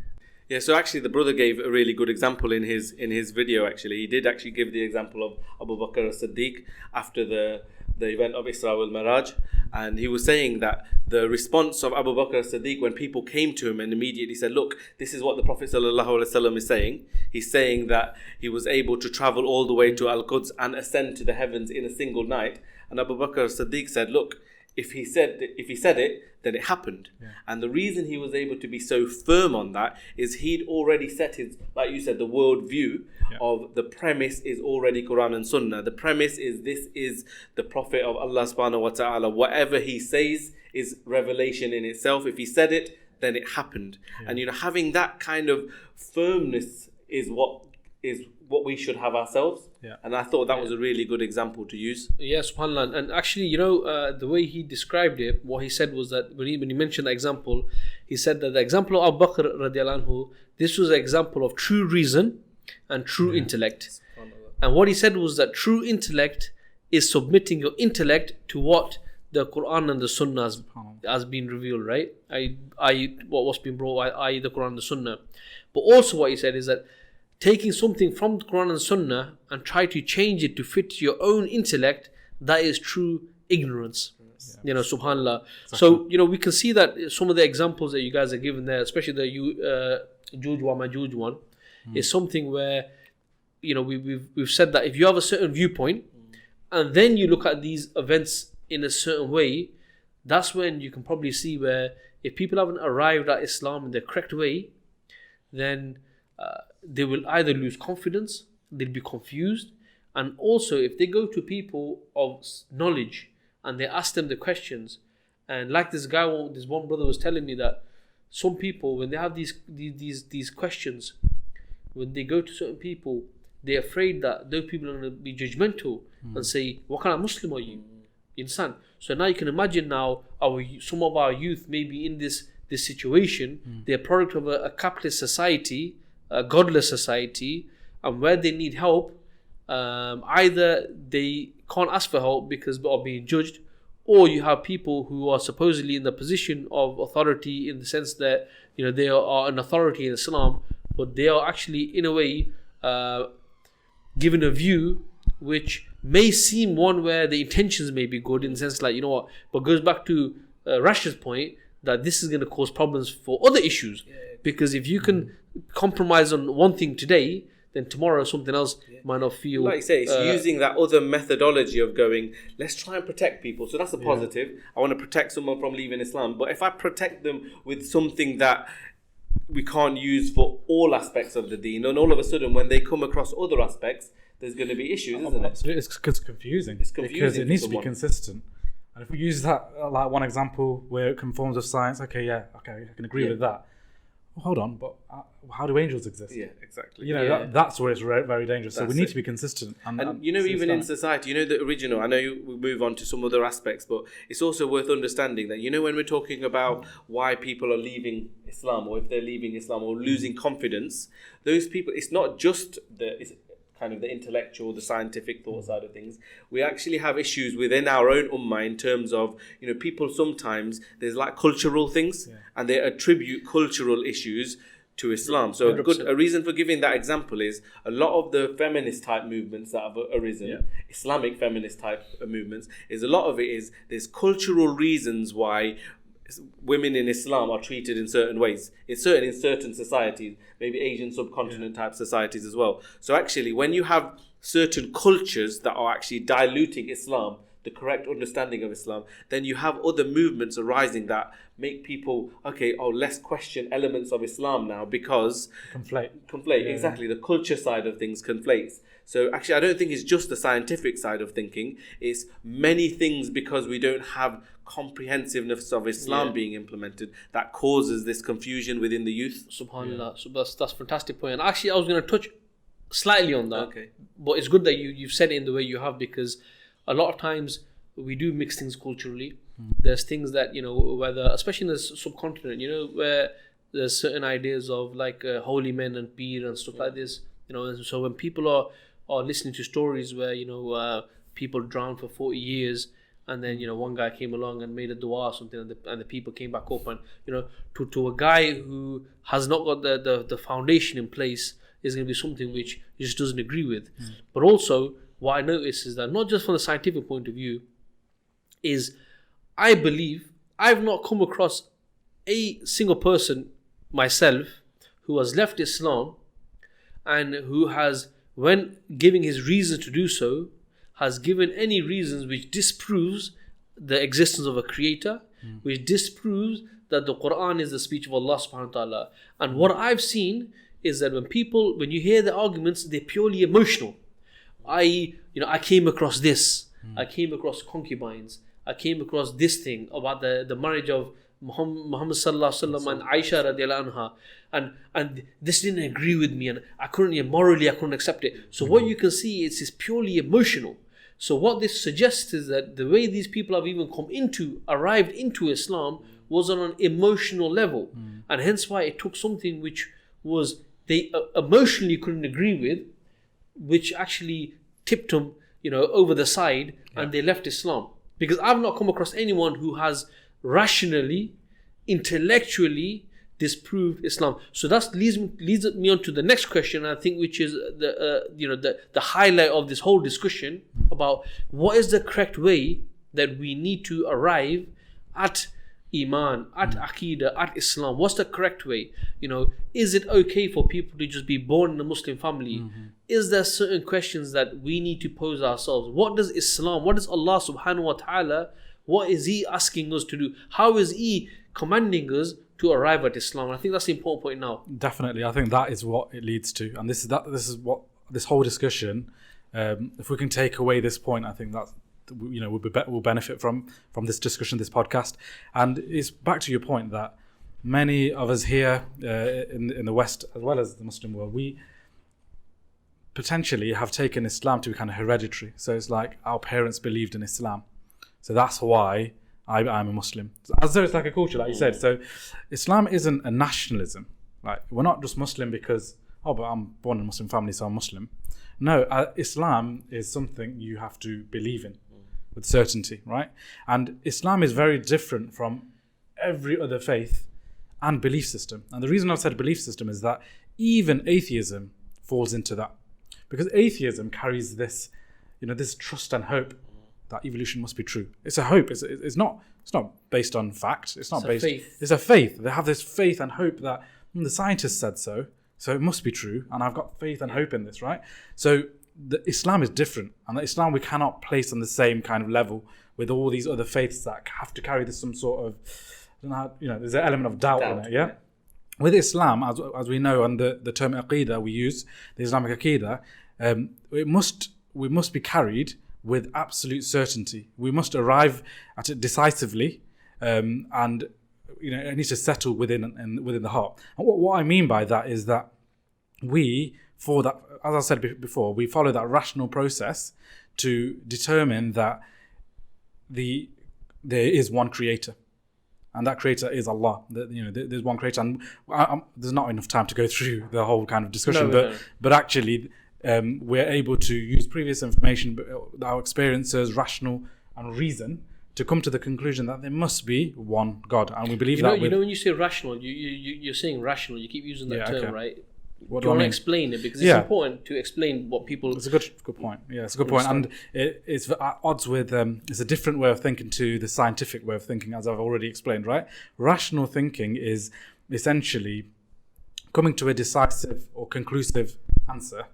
Yeah, so actually the brother gave a really good example in his video. Actually, he did actually give the example of Abu Bakr as-Siddiq after the event of Isra wal Miraj, and he was saying that the response of Abu Bakr as-Siddiq when people came to him and immediately said, look, this is what the Prophet ﷺ is saying. He's saying that he was able to travel all the way to Al-Quds and ascend to the heavens in a single night. And Abu Bakr as-Siddiq said, look, if he said it, then it happened. And the reason he was able to be so firm on that is he'd already set his, like you said, the world view of the premise is already Quran and Sunnah. The premise is this is the Prophet of Allah subhanahu wa ta'ala. Whatever he says is revelation in itself. If he said it, then it happened. And having that kind of firmness is what we should have ourselves. And I thought that was a really good example to use. Yeah, subhanAllah. And actually, the way he described it, what he said was that when he mentioned the example, he said that the example of Abu Bakr radiallahu anhu, this was an example of true reason and true intellect. And what he said was that true intellect is submitting your intellect to what the Quran and the Sunnah has been revealed, right? What's been brought, i.e. the Quran and the Sunnah. But also what he said is that taking something from the Quran and Sunnah and try to change it to fit your own intellect, that is true ignorance. Subhanallah. Exactly. So, we can see that some of the examples that you guys are given there, especially the Juj wa Majuj one, is something where, we've said that if you have a certain viewpoint and then you look at these events in a certain way, that's when you can probably see where if people haven't arrived at Islam in the correct way, then they will either lose confidence, they'll be confused, and also if they go to people of knowledge and they ask them the questions, and like this one brother was telling me that some people, when they have these questions, when they go to certain people, they're afraid that those people are going to be judgmental and say, what kind of Muslim are you? You understand? So now you can imagine now some of our youth may be in this situation. They're a product of a capitalist society, a godless society, and where they need help, either they can't ask for help because of being judged, or you have people who are supposedly in the position of authority in the sense that they are an authority in Islam, but they are actually in a way given a view which may seem one where the intentions may be good in the sense like, but goes back to Rashid's point that this is going to cause problems for other issues. Because if you can compromise on one thing today, then tomorrow something else might not feel... Like you say, it's using that other methodology of going, let's try and protect people. So that's a positive. I want to protect someone from leaving Islam. But if I protect them with something that we can't use for all aspects of the deen, and all of a sudden when they come across other aspects, there's going to be issues, isn't it? Absolutely. It's confusing. It's confusing because it needs to be consistent. And if we use that, like one example where it conforms with science, I can agree with that. Well, hold on, but how do angels exist? Yeah, exactly. That's where it's very dangerous. So we need to be consistent. And even in society, the original, I know we move on to some other aspects, but it's also worth understanding that, when we're talking about why people are leaving Islam, or if they're leaving Islam or losing confidence, those people, it's not just it's kind of the intellectual, the scientific thought side of things. We actually have issues within our own ummah in terms of, people sometimes, there's like cultural things, and they attribute cultural issues to Islam. So a reason for giving that example is a lot of the feminist type movements that have arisen, Islamic feminist type movements, a lot of it is there's cultural reasons why women in Islam are treated in certain ways. It's certain in certain societies, maybe Asian subcontinent type societies as well. So actually, when you have certain cultures that are actually diluting Islam, the correct understanding of Islam, then you have other movements arising that make people, let's question elements of Islam now because... Conflate. Exactly. The culture side of things conflates. So actually, I don't think it's just the scientific side of thinking. It's many things because we don't have comprehensiveness of Islam being implemented that causes this confusion within the youth. SubhanAllah. So that's a fantastic point. And actually, I was going to touch slightly on that. Okay. But it's good that you've said it in the way you have, because a lot of times we do mix things culturally. There's things that, whether, especially in the subcontinent, where there's certain ideas of like holy men and peer and stuff like this. And so when people are listening to stories where, people drowned for 40 years, and then one guy came along and made a dua or something, and the people came back up, and to a guy who has not got the foundation in place is going to be something which he just doesn't agree with. But also what I notice is that not just from the scientific point of view, is I believe I've not come across a single person myself who has left Islam and who has, when giving his reasons to do so, has given any reasons which disproves the existence of a creator, which disproves that the Quran is the speech of Allah subhanahu wa ta'ala. And what I've seen is that when you hear the arguments, they're purely emotional. I came across this, I came across concubines, I came across this thing about the marriage of Muhammad sallallahu alaihi wasallam and Aisha radiallahu anha, and this didn't agree with me, and I couldn't accept it. So what you can see is purely emotional. So what this suggests is that the way these people have even arrived into Islam was on an emotional level, and hence why it took something which was they emotionally couldn't agree with, which actually tipped them, over the side, and they left Islam. Because I've not come across anyone who has rationally, intellectually disproved Islam. So that leads me on to the next question, I think, which is the highlight of this whole discussion about what is the correct way that we need to arrive at Iman, at Aqeedah, at Islam. What's the correct way? Is it okay for people to just be born in a Muslim family? Is there certain questions that we need to pose ourselves? What does Islam, what does Allah subhanahu wa ta'ala, what is He asking us to do? How is He commanding us to arrive at Islam? I think that's the important point now. Definitely. I think that is what it leads to. And this is what this whole discussion, if we can take away this point, I think that's, we'll benefit from this discussion, this podcast. And it's back to your point that many of us here in the West, as well as the Muslim world, we potentially have taken Islam to be kind of hereditary. So it's like our parents believed in Islam, so that's why I'm a Muslim. As though it's like a culture, like you said. So Islam isn't a nationalism. Like, we're not just Muslim because, but I'm born in a Muslim family, so I'm Muslim. No, Islam is something you have to believe in. with certainty, right? And Islam is very different from every other faith and belief system. And the reason I've said belief system is that even atheism falls into that. Because atheism carries this, this trust and hope that evolution must be true. It's a hope. It's not based on fact. It's a faith. They have this faith and hope that the scientists said so it must be true, and I've got faith and hope in this, right? So Islam is different, and Islam we cannot place on the same kind of level with all these other faiths that have to carry this some sort of, there's an element of doubt in it, yeah? With Islam, as we know, and the term Aqeedah we use, the Islamic Aqeedah, we must be carried with absolute certainty. We must arrive at it decisively, and it needs to settle within the heart. And what I mean by that is that as I said before, we follow that rational process to determine that there is one creator, and that creator is Allah. There's one creator, and there's not enough time to go through the whole kind of discussion. But actually, we're able to use previous information, our experiences, rational and reason, to come to the conclusion that there must be one God, and we believe that. When you say rational, you're saying rational. You keep using that term, right? What do you want to explain it? Because it's important to explain what people... It's a good point. Yeah, it's a good point. And it's at odds with... it's a different way of thinking to the scientific way of thinking, as I've already explained, right? Rational thinking is essentially coming to a decisive or conclusive answer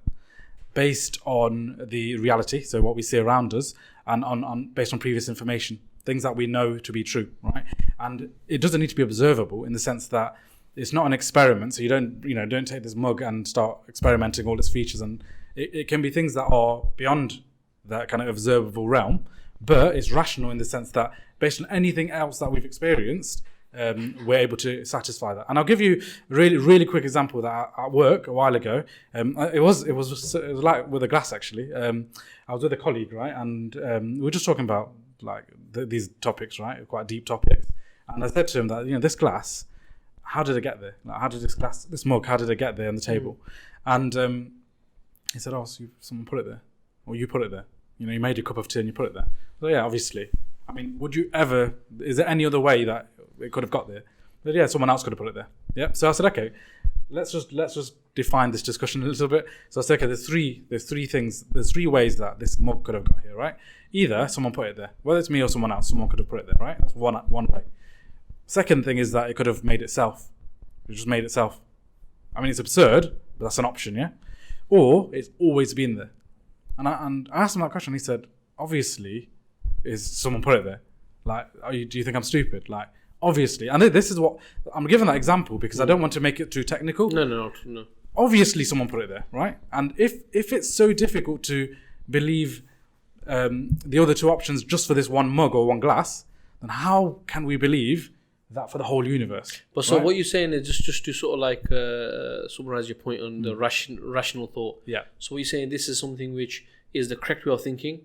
based on the reality, so what we see around us, and based on previous information, things that we know to be true, right? And it doesn't need to be observable in the sense that it's not an experiment, so you don't take this mug and start experimenting all its features, and it can be things that are beyond that kind of observable realm, but it's rational in the sense that based on anything else that we've experienced, we're able to satisfy that. And I'll give you a really, really quick example that at work a while ago, it was like with a glass actually. I was with a colleague, right, and we were just talking about like these topics, right, quite deep topics, and I said to him that this glass, how did it get there? Like, how did this mug, how did it get there on the table? And he said, so someone put it there, or you put it there. You made a cup of tea and you put it there. So yeah, obviously. I mean, is there any other way that it could have got there? But yeah, someone else could have put it there. Yeah. So I said, okay, let's just define this discussion a little bit. So I said, okay, there's three ways that this mug could have got here, right? Either someone put it there, whether it's me or someone else, someone could have put it there, right? That's one way. Second thing is that it could have made itself. It just made itself. I mean, it's absurd, but that's an option, yeah? Or it's always been there. And I asked him that question, and he said, obviously, is someone put it there? Like, do you think I'm stupid? Like, obviously. And this is what, I'm giving that example because I don't want to make it too technical. No. Obviously, someone put it there, right? And if it's so difficult to believe the other two options just for this one mug or one glass, then how can we believe that for the whole universe? But so what you're saying is just to sort of like summarize your point on the rational thought. Yeah. So what you're saying, this is something which is the correct way of thinking,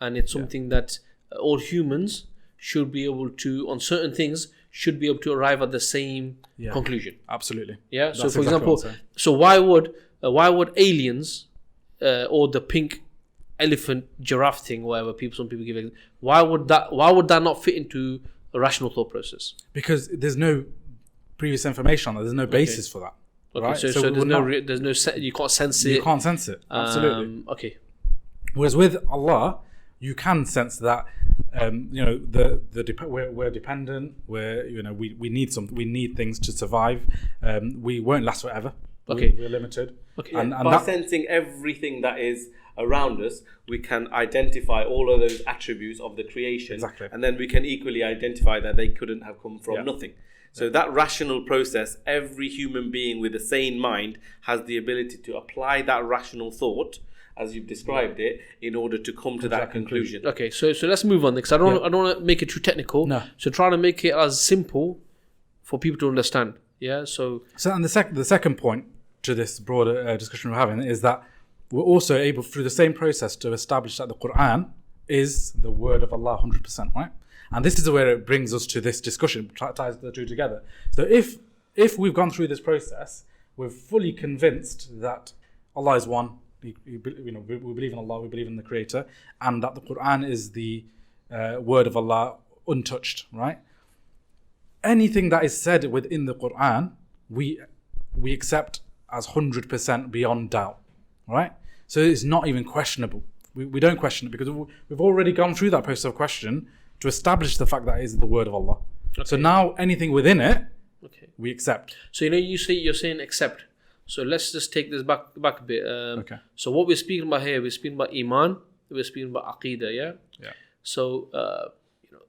and it's something that all humans should be able to, on certain things, should be able to arrive at the same conclusion. Absolutely. Yeah. That's so for example, so why would aliens or the pink elephant giraffe thing, whatever some people give it, why would that not fit into a rational thought process? Because there's no previous information on that. There's no basis for that. Okay, right? so you can't sense it. You can't sense it. Absolutely. Okay. Whereas with Allah, you can sense that. We're dependent. We need things to survive. We won't last forever. Okay. We're limited. Okay. And by sensing everything that is around us, we can identify all of those attributes of the creation. Exactly. And then we can equally identify that they couldn't have come from nothing. So that rational process, every human being with a sane mind has the ability to apply that rational thought, as you've described it, in order to come to that conclusion. Okay, so let's move on, because I don't want to make it too technical. No. So try to make it as simple for people to understand. Yeah. So and the second point to this broader discussion we're having is that we're also able, through the same process, to establish that the Quran is the word of Allah 100%, right? And this is where it brings us to this discussion, ties the two together. So if we've gone through this process, we're fully convinced that Allah is one. We believe in Allah, we believe in the Creator, and that the Quran is the word of Allah untouched, right? Anything that is said within the Quran, we accept as 100% beyond doubt, right? So it's not even questionable. We don't question it because we've already gone through that process of question to establish the fact that it is the word of Allah. Okay. So now anything within it, we accept. So you're saying accept. So let's just take this back a bit. Okay. So what we're speaking about here, we're speaking about Iman, we're speaking about Aqeedah, yeah? Yeah. So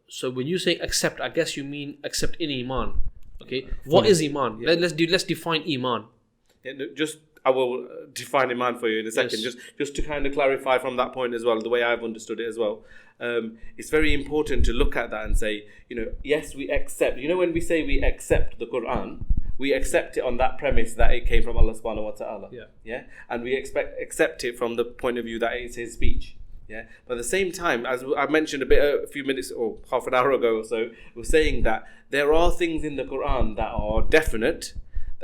so when you say accept, I guess you mean accept in Iman. Okay. What is Iman? Yeah. Let's define Iman. Yeah, I will define Iman for you in a second. Yes. Just to kind of clarify from that point as well, the way I've understood it as well. It's very important to look at that and say, yes, we accept. When we say we accept the Quran, we accept it on that premise that it came from Allah subhanahu wa ta'ala. Yeah. Yeah. And we accept it from the point of view that it's his speech. Yeah. But at the same time, as I mentioned a few minutes or half an hour ago or so, we're saying that there are things in the Quran that are definite.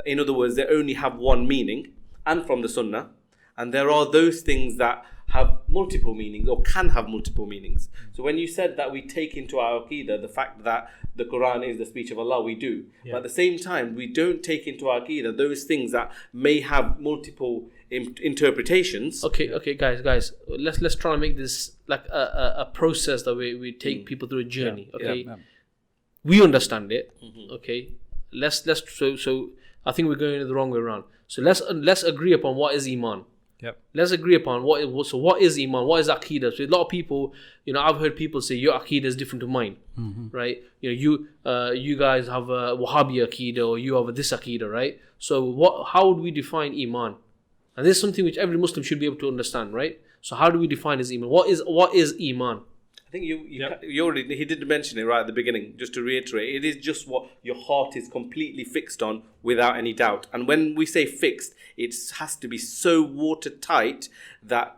In other words, they only have one meaning, and from the Sunnah. And there are those things that have multiple meanings or can have multiple meanings. So when you said that we take into our Aqeedah the fact that the Quran is the speech of Allah, we do. Yeah. But at the same time, we don't take into our Aqeedah those things that may have multiple interpretations. Okay, guys. Let's try and make this like a process that we take people through a journey. Yeah. Okay, Yeah. We understand it. Okay, let's so I think we're going the wrong way around. So let's agree upon what is Iman. Yep. Let's agree upon what is Iman, what is Aqeedah. So a lot of people, I've heard people say your Aqeedah is different to mine, right? You guys have a Wahhabi Aqeedah or you have this Aqeedah, right? So how would we define Iman? And this is something which every Muslim should be able to understand, right? So how do we define his Iman? What is Iman? I think you already, he did mention it right at the beginning. Just to reiterate, it is just what your heart is completely fixed on without any doubt. And when we say fixed, it has to be so watertight that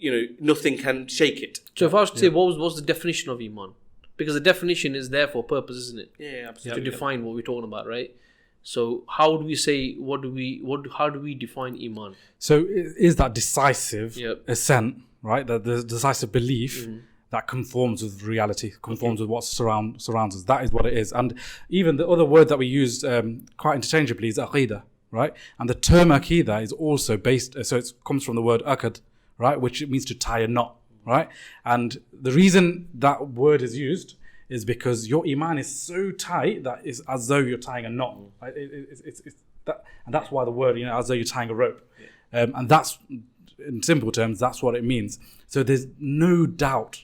nothing can shake it. So if I was to say, what's the definition of Iman? Because the definition is there for purpose, isn't it? Yeah, absolutely. To define what we're talking about, right? So how do we say? How do we define Iman? So is that decisive Yep. assent, right? The decisive belief that conforms with reality, conforms with what surrounds us. That is what it is. And even the other word that we use quite interchangeably is Aqeedah, right? And the term Aqeedah is also based, so it comes from the word Aqd, right? Which it means to tie a knot, right? And the reason that word is used is because your Iman is so tight that it's as though you're tying a knot. Right? It's that, and that's why the word, as though you're tying a rope. Yeah. And that's, in simple terms, that's what it means. So there's no doubt,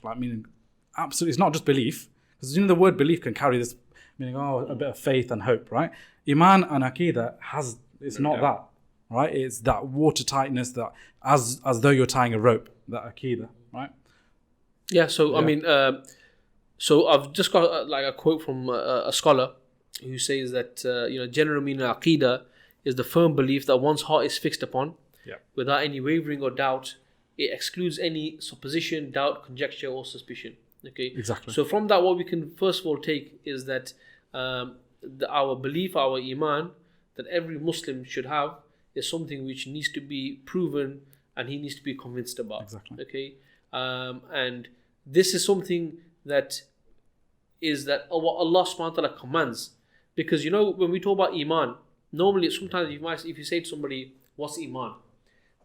absolutely, it's not just belief, because the word belief can carry this meaning, a bit of faith and hope, right? Iman and Aqeedah it's not that, right? It's that watertightness, that as though you're tying a rope, that Aqeedah, right? Yeah. So yeah. So I've just got a quote from a scholar who says that general meaning of Aqeedah is the firm belief that one's heart is fixed upon, without any wavering or doubt. It excludes any supposition, doubt, conjecture, or suspicion. Okay. Exactly. So from that, what we can first of all take is that our belief, our Iman, that every Muslim should have is something which needs to be proven and he needs to be convinced about. Exactly. Okay. And this is something that is what Allah subhanahu wa ta'ala commands. Because when we talk about Iman, normally sometimes if you say to somebody, what's Iman?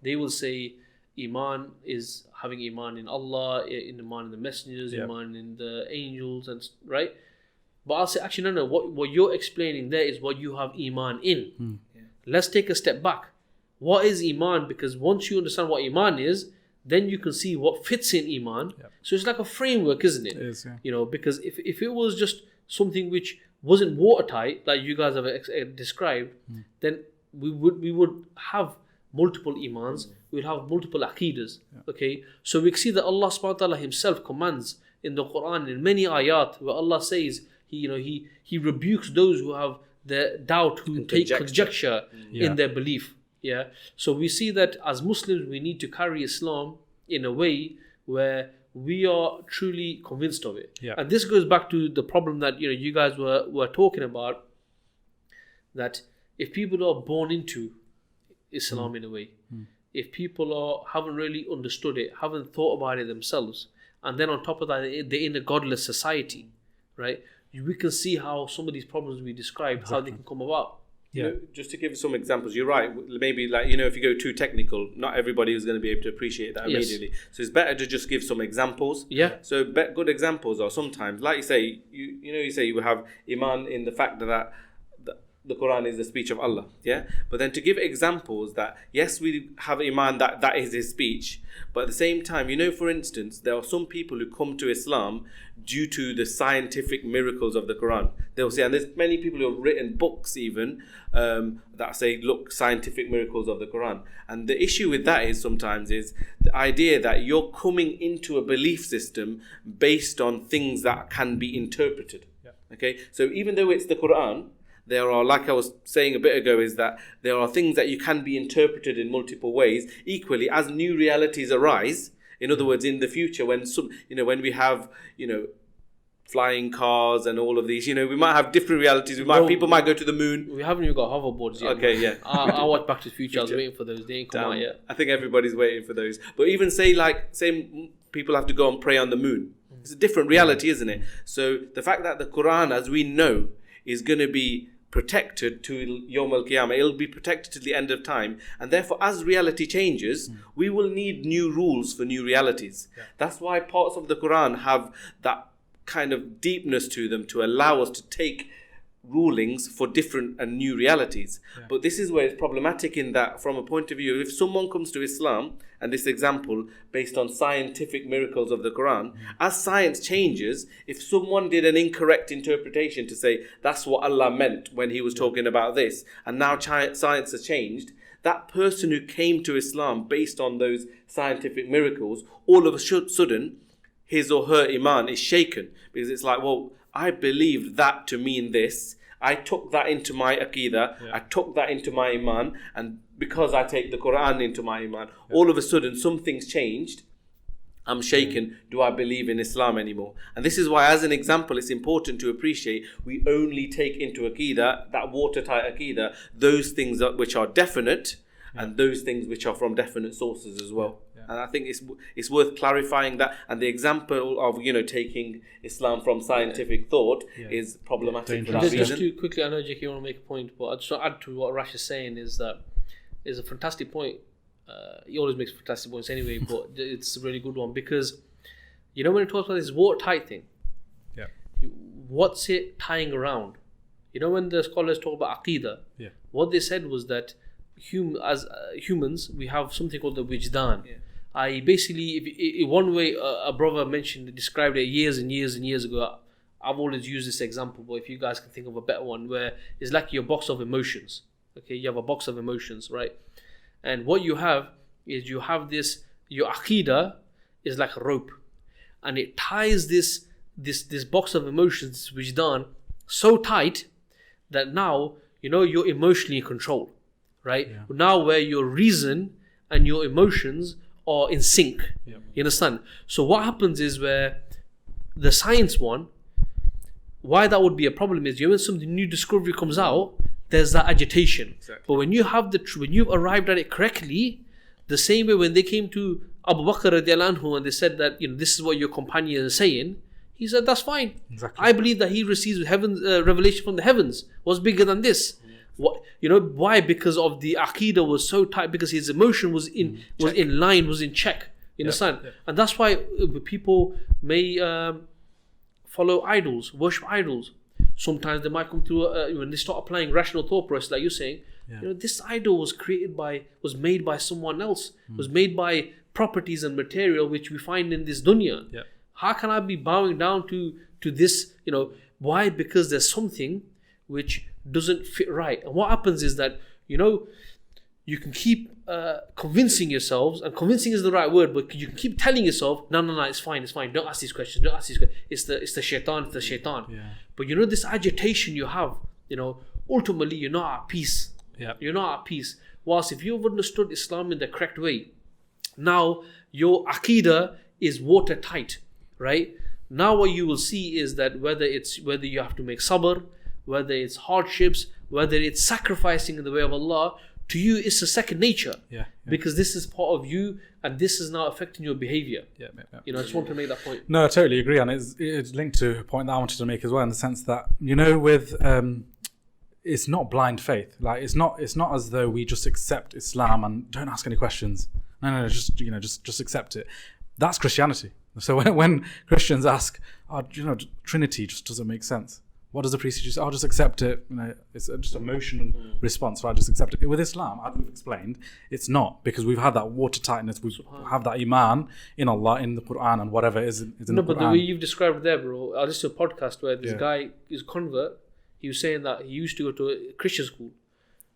They will say Iman is having Iman in Allah, Iman in the messengers, Iman in the angels, and right? But I'll say, actually, no. What you're explaining there is what you have Iman in. Yeah. Let's take a step back. What is Iman? Because once you understand what Iman is, then you can see what fits in Iman. Yep. So it's like a framework, isn't it? It is, yeah. Because if it was just something which wasn't watertight, like you guys have described, then we would have multiple Imans, we'll have multiple Aqeedahs. Yeah. Okay, so we see that Allah subhanahu wa ta'ala himself commands in the Quran in many ayat where Allah says he rebukes those who have the doubt, who take conjecture in their belief. Yeah. So we see that as Muslims we need to carry Islam in a way where we are truly convinced of it. Yeah. And this goes back to the problem that you guys were talking about, that if people are born into Islam in a way, if people haven't really understood it, haven't thought about it themselves, and then on top of that, they're in a godless society, right? We can see how some of these problems we described, how they can come about. You know, just to give some examples, you're right. Maybe like, you know, if you go too technical, not everybody is going to be able to appreciate that immediately. So it's better to just give some examples. Yeah. So good examples are sometimes, like you say, you say you have Iman in the fact that the Quran is the speech of Allah. Yeah. But then to give examples that, yes, we have Iman that is his speech. But at the same time, you know, for instance, there are some people who come to Islam due to the scientific miracles of the Quran. They'll say, and there's many people who have written books even that say, look, scientific miracles of the Quran. And the issue with that is sometimes is the idea that you're coming into a belief system based on things that can be interpreted. Yeah. Okay, so even though it's the Quran, there are, like I was saying a bit ago, is that there are things that you can be interpreted in multiple ways. Equally, as new realities arise, in other words, in the future, when when we have, flying cars and all of these, we might have different realities. People might go to the moon. We haven't even got hoverboards yet. Okay, yeah. I watched Back to the Future. I was waiting for those. They ain't come out yet. I think everybody's waiting for those. But even say people have to go and pray on the moon. It's a different reality, isn't it? So the fact that the Quran, as we know, is going to be protected to Yawm al-Qiyamah, it'll be protected to the end of time, and therefore as reality changes, we will need new rules for new realities. That's why parts of the Quran have that kind of deepness to them to allow us to take rulings for different and new realities. But this is where it's problematic, in that from a point of view, if someone comes to Islam, and this example based on scientific miracles of the Quran, as science changes, if someone did an incorrect interpretation to say that's what Allah meant when he was talking about this, and now science has changed, that person who came to Islam based on those scientific miracles, all of a sudden his or her Iman is shaken, because it's like, well, I believed that to mean this. I took that into my Aqeedah. I took that into my Iman. And because I take the Quran into my Iman, all of a sudden something's changed. I'm shaken. Do I believe in Islam anymore? And this is why, as an example, it's important to appreciate we only take into Aqeedah, that watertight Aqeedah, those things which are definite and those things which are from definite sources as well. And I think it's worth clarifying that. And the example of taking Islam from scientific thought is problematic for that reason. Just to quickly, I know Jake, you want to make a point, but I just want to add to what Rash is saying, is a fantastic point. He always makes fantastic points anyway, but it's a really good one, because when it talks about this watertight thing, what's it tying around? When the scholars talk about Aqeedah, what they said was that as humans, we have something called the wijdan. Basically, one way a brother described it years and years and years ago. I've always used this example, but if you guys can think of a better one, where it's like your box of emotions. Okay, you have a box of emotions, right? And what you have is your Aqeedah is like a rope, and it ties this box of emotions, which done so tight that now you're emotionally in control, right? Now where your reason and your emotions are in sync. You understand? So what happens is, where the science one, why that would be a problem is, when some new discovery comes out, there's that agitation. Exactly. But when you've arrived at it correctly, the same way when they came to Abu Bakr radiallahu anhu and they said that this is what your companion is saying, he said that's fine. Exactly. I believe that he receives heaven's revelation from the heavens. What's bigger than this? What, why? Because of the Aqeedah was so tight, because his emotion was in line, was in check. You understand? And that's why people may follow idols, worship idols. Sometimes they might come to when they start applying rational thought process, like you're saying. This idol was made by someone else. Was made by properties and material which we find in this dunya. How can I be bowing down to this? Why? Because there's something which doesn't fit right. And what happens is that you can keep convincing yourselves, and convincing is the right word, but you can keep telling yourself, no, it's fine, don't ask these questions, it's the shaitan. But this agitation you have, ultimately you're not at peace. You're not at peace. Whilst if you've understood Islam in the correct way, now your Aqeedah is watertight, right? Now what you will see is that whether you have to make sabr, whether it's hardships, whether it's sacrificing in the way of Allah to you it's a second nature. Yeah. Because this is part of you, and this is now affecting your behavior. Yeah. You know, I just want to make that point. No, I totally agree, and it's linked to a point that I wanted to make as well, in the sense that, you know, with it's not blind faith. Like it's not as though we just accept Islam and don't ask any questions. No, just accept it. That's Christianity. So when Christians ask, Trinity just doesn't make sense. What does the priest do? I'll just accept it. You know, it's just an emotional response. So I just accept it. With Islam, as we've explained, it's not, because we've had that watertightness. We have that Iman in Allah, in the Quran, and whatever is in the Quran. No, but the way you've described it there, bro. I listened to a podcast where this guy is a convert. He was saying that he used to go to a Christian school,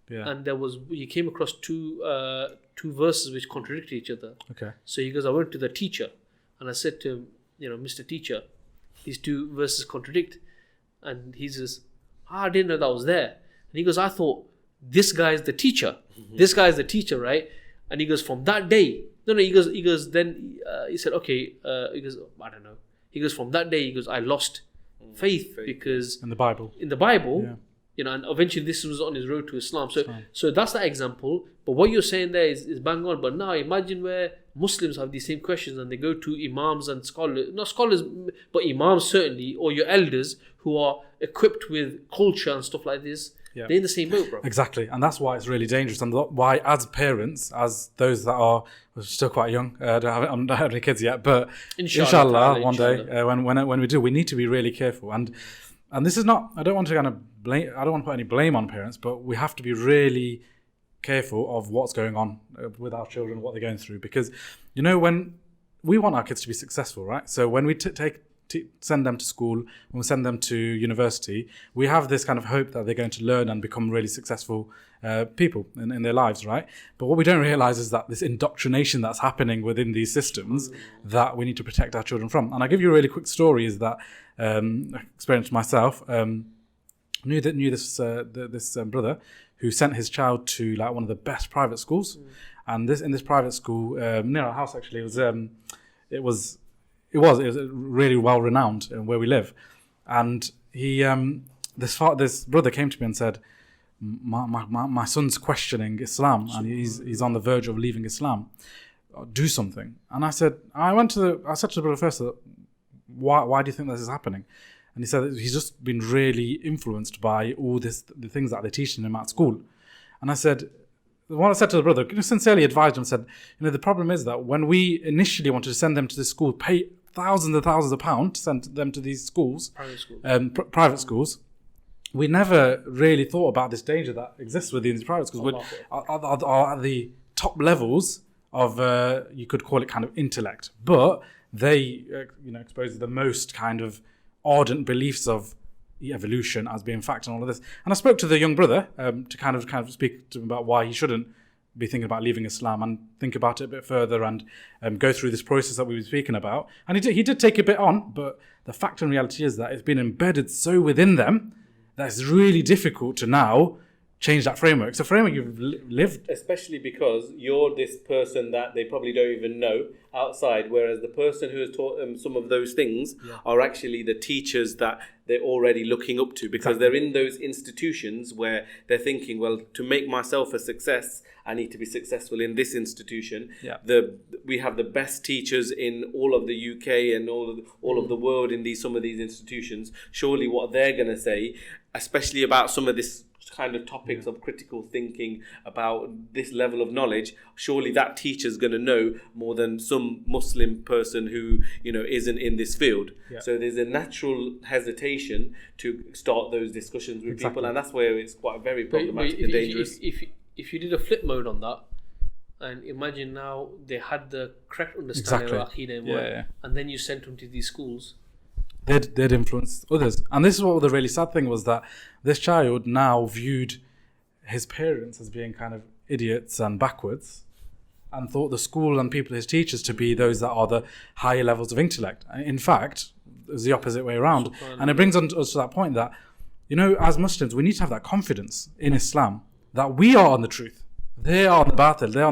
and he came across two verses which contradicted each other. Okay. So he goes, I went to the teacher, and I said to him, Mr. Teacher, these two verses contradict. And he says, I didn't know that was there. And he goes, I thought this guy is the teacher. This guy is the teacher, right? And he goes, from that day. He goes, then he said, okay. He goes, I don't know. He goes, from that day, he goes, I lost faith because in the Bible, and eventually this was on his road to Islam. So that's that example. But what you're saying there is bang on. But now imagine where Muslims have these same questions and they go to imams and scholars, not scholars, but imams certainly, or your elders who are equipped with culture and stuff like this. They're in the same boat, bro. Exactly, and that's why it's really dangerous, and why, as parents, as those that are still quite young, I don't have any kids yet, but inshallah one day, when we do, we need to be really careful. And this is not, I don't want to put any blame on parents, but we have to be really careful of what's going on with our children, what they're going through, because when we want our kids to be successful, right? So when we send them to school, when we send them to university, we have this kind of hope that they're going to learn and become really successful people in their lives, right? But what we don't realize is that this indoctrination that's happening within these systems that we need to protect our children from. And I'll give you a really quick story, is that I experienced myself. Knew this brother who sent his child to like one of the best private schools, and in this private school near our house, actually, it was really well renowned where we live. And he this brother came to me and said, my son's questioning Islam and he's on the verge of leaving Islam. Do something. And I said to the brother first, why do you think this is happening? And he said that he's just been really influenced by all the things that they're teaching him at school. And I said, what I said to the brother, sincerely advised him, said, the problem is that when we initially wanted to send them to this school, pay thousands and thousands of pounds to send them to these schools, private schools, we never really thought about this danger that exists within these private schools. Are at the top levels of, you could call it kind of intellect, but they, expose the most kind of ardent beliefs of evolution as being fact and all of this. And I spoke to the young brother to kind of speak to him about why he shouldn't be thinking about leaving Islam and think about it a bit further and go through this process that we were speaking about. And he did take a bit on, but the fact and reality is that it's been embedded so within them that it's really difficult to now change that framework. It's a framework you've lived. Especially because you're this person that they probably don't even know outside, whereas the person who has taught them some of those things are actually the teachers that they're already looking up to, because they're in those institutions where they're thinking, well, to make myself a success, I need to be successful in this institution. We have the best teachers in all of the UK and all of the world in some of these institutions. Surely what they're going to say, especially about some of this kind of topics of critical thinking, about this level of knowledge, surely that teacher's going to know more than some Muslim person who isn't in this field. So there's a natural hesitation to start those discussions with people, and that's where it's quite very problematic and dangerous. If you did a flip mode on that, and imagine now they had the correct understanding of Aqeedah and then you sent them to these schools, they'd influence others. And this is what the really sad thing was, that this child now viewed his parents as being kind of idiots and backwards, and thought the school and people, his teachers, to be those that are the higher levels of intellect. In fact, it's the opposite way around. And it brings us to that point that, as Muslims, we need to have that confidence in Islam that we are on the truth. They are on the batil, they're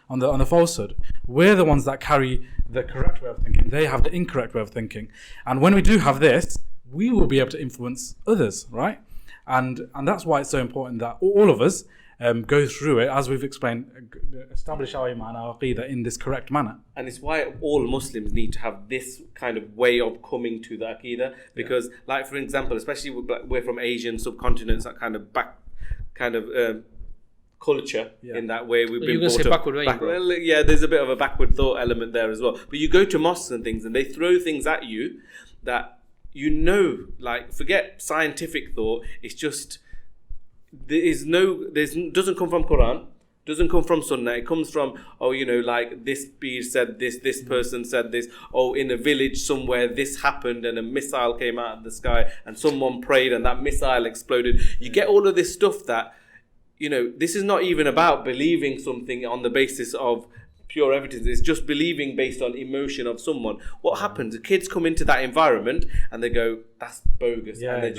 on the falsehood. We're the ones that carry the correct way of thinking. They have the incorrect way of thinking. And when we do have this, we will be able to influence others, right? And that's why it's so important that all of us go through it, as we've explained, establish our Iman, our Aqeedah in this correct manner. And it's why all Muslims need to have this kind of way of coming to the Aqeedah, because like for example, especially we're from Asian subcontinents, that kind of culture in that way we've been brought up. Well, yeah, there's a bit of a backward thought element there as well. But you go to mosques and things, and they throw things at you that like forget scientific thought. It's just doesn't come from Quran, doesn't come from Sunnah. It comes from like this Peer said this person said this. In a village somewhere this happened and a missile came out of the sky and someone prayed and that missile exploded. You get all of this stuff that this is not even about believing something on the basis of pure evidence. It's just believing based on emotion of someone. What happens? The kids come into that environment and they go, that's bogus. And they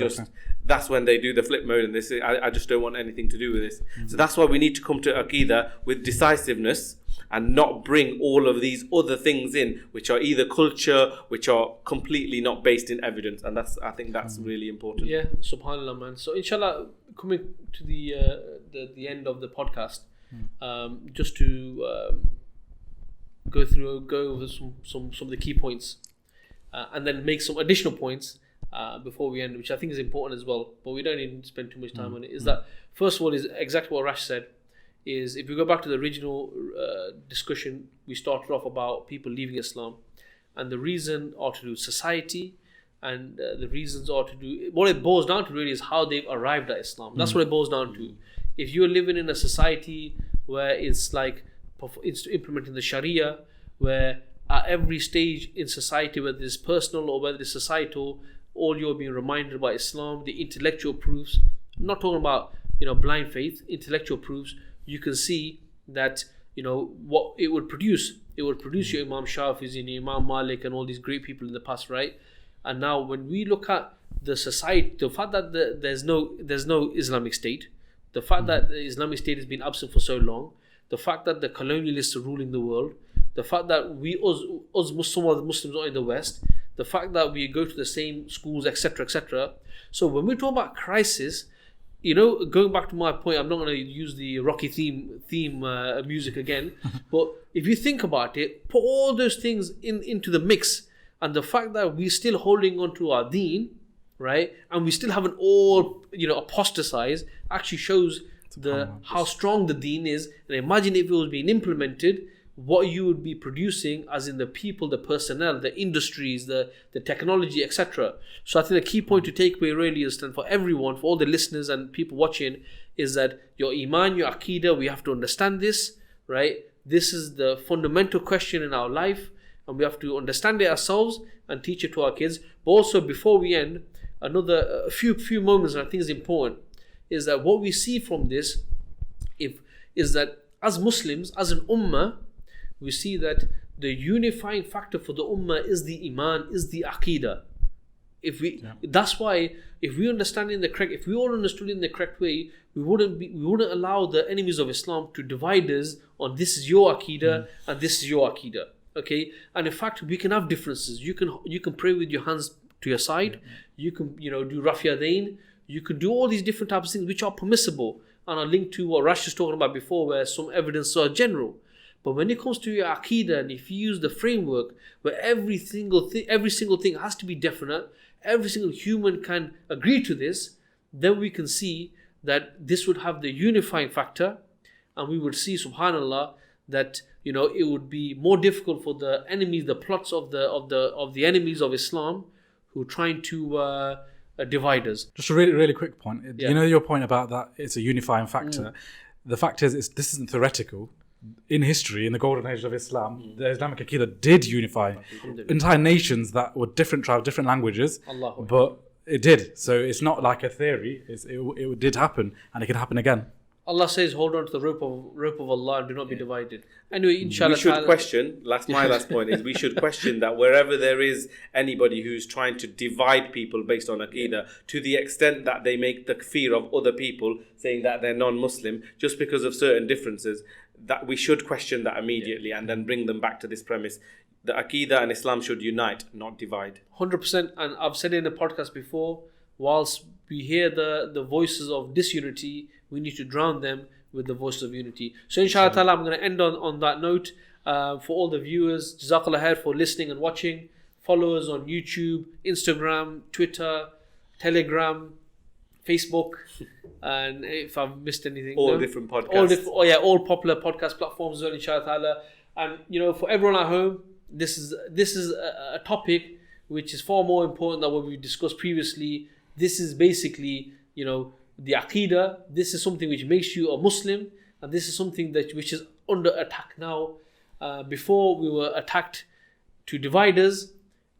that's when they do the flip mode and they say, I just don't want anything to do with this. So that's why we need to come to Aqeedah with decisiveness and not bring all of these other things in, which are either culture, which are completely not based in evidence. And I think that's really important. Yeah, subhanAllah, man. So inshallah, coming to the end of the podcast, just to go over some of the key points and then make some additional points before we end, which I think is important as well, but we don't need to spend too much time on it. Is that first of all is exactly what Rash said, is if we go back to the original discussion, we started off about people leaving Islam, and the reason are to do with society, and the reasons are to do, what it boils down to really is how they've arrived at Islam. That's what it boils down to. If you're living in a society where it's like implementing the Sharia, where at every stage in society, whether it's personal or whether it's societal, all you're being reminded by Islam, the intellectual proofs. I'm not talking about blind faith, intellectual proofs. You can see that what it would produce. It would produce your Imam Shafi'i and Imam Malik and all these great people in the past, right? And now when we look at the society, the fact that there's no Islamic State, the fact that the Islamic State has been absent for so long, the fact that the colonialists are ruling the world, the fact that some of the Muslims are in the West, the fact that we go to the same schools, etc., etc. So when we talk about crisis, going back to my point, I'm not going to use the Rocky theme music again, but if you think about it, put all those things into the mix, and the fact that we're still holding on to our deen, right, and we still haven't all apostatized, actually shows how strong the deen is. And imagine if it was being implemented, what you would be producing, as in the people, the personnel, the industries, the technology, etc. So I think the key point to take away really is, and for everyone, for all the listeners and people watching, is that your Iman, your Aqeedah, we have to understand this, right? This is the fundamental question in our life, and we have to understand it ourselves and teach it to our kids. But also, before we end, a few moments, and I think is important, is that what we see from this is that as Muslims, as an ummah, we see that the unifying factor for the ummah is the Iman, is the Aqeedah. That's why if we understand in the correct, if we all understood in the correct way, we wouldn't allow the enemies of Islam to divide us on this is your Aqeedah and this is your Aqeedah. Okay, and in fact we can have differences. You can pray with your hands to your side. You can do Rafiyadain. You can do all these different types of things which are permissible and are linked to what Rash was talking about before, where some evidence are general. But when it comes to your Aqeedah, and if you use the framework where every single thing has to be definite, every single human can agree to this, then we can see that this would have the unifying factor, and we would see, subhanallah, that it would be more difficult for the enemies, the plots of the enemies of Islam, who are trying to divide us. Just a really, really quick point. Your point about that it's a unifying factor. The fact is, this isn't theoretical. In history, in the golden age of Islam, the Islamic Aqeedah did unify entire nations that were different tribes, different languages, but it did. So it's not like a theory. It did happen, and it can happen again. Allah says, hold on to the rope of Allah and do not be divided. Anyway, inshallah. We should question, my last point is, we should question that wherever there is anybody who's trying to divide people based on Aqeedah, to the extent that they make the fear of other people, saying that they're non-Muslim, just because of certain differences, that we should question that immediately and then bring them back to this premise. The Aqeedah and Islam should unite, not divide. 100%. And I've said it in the podcast before, whilst we hear the voices of disunity, we need to drown them with the voices of unity. So inshallah ta'ala, I'm going to end on that note. For all the viewers, Jazakallah khair for listening and watching. Follow us on YouTube, Instagram, Twitter, Telegram, Facebook, and if I've missed anything, all different podcasts, all popular podcast platforms as well, inshallah ta'ala. And for everyone at home, this is a topic which is far more important than what we discussed previously. This is basically the Aqeedah. This is something which makes you a Muslim, and this is something which is under attack now. Before we were attacked to divide us,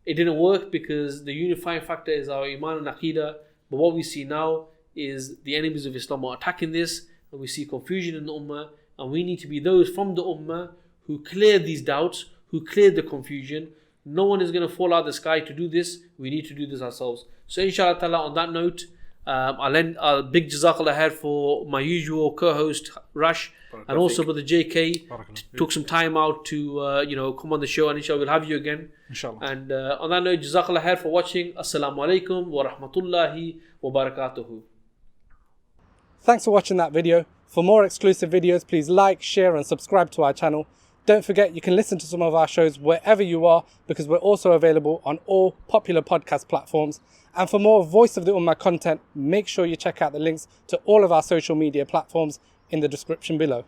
it didn't work because the unifying factor is our Iman and Aqeedah. But what we see now is the enemies of Islam are attacking this, and we see confusion in the Ummah, and we need to be those from the Ummah who clear these doubts, who clear the confusion. No one is going to fall out of the sky to do this. We need to do this ourselves. So inshallah ta'ala, on that note, I'll end a big jazakallah khair for my usual co-host Rash, and also for the JK took some time out to come on the show, and inshallah we'll have you again. Inshallah. And on that note, jazakallah khair for watching. Assalamu alaikum wa rahmatullahi wa barakatuhu. Thanks for watching that video. For more exclusive videos, please like, share and subscribe to our channel. Don't forget you can listen to some of our shows wherever you are, because we're also available on all popular podcast platforms. And for more Voice of the Ummah content, make sure you check out the links to all of our social media platforms in the description below.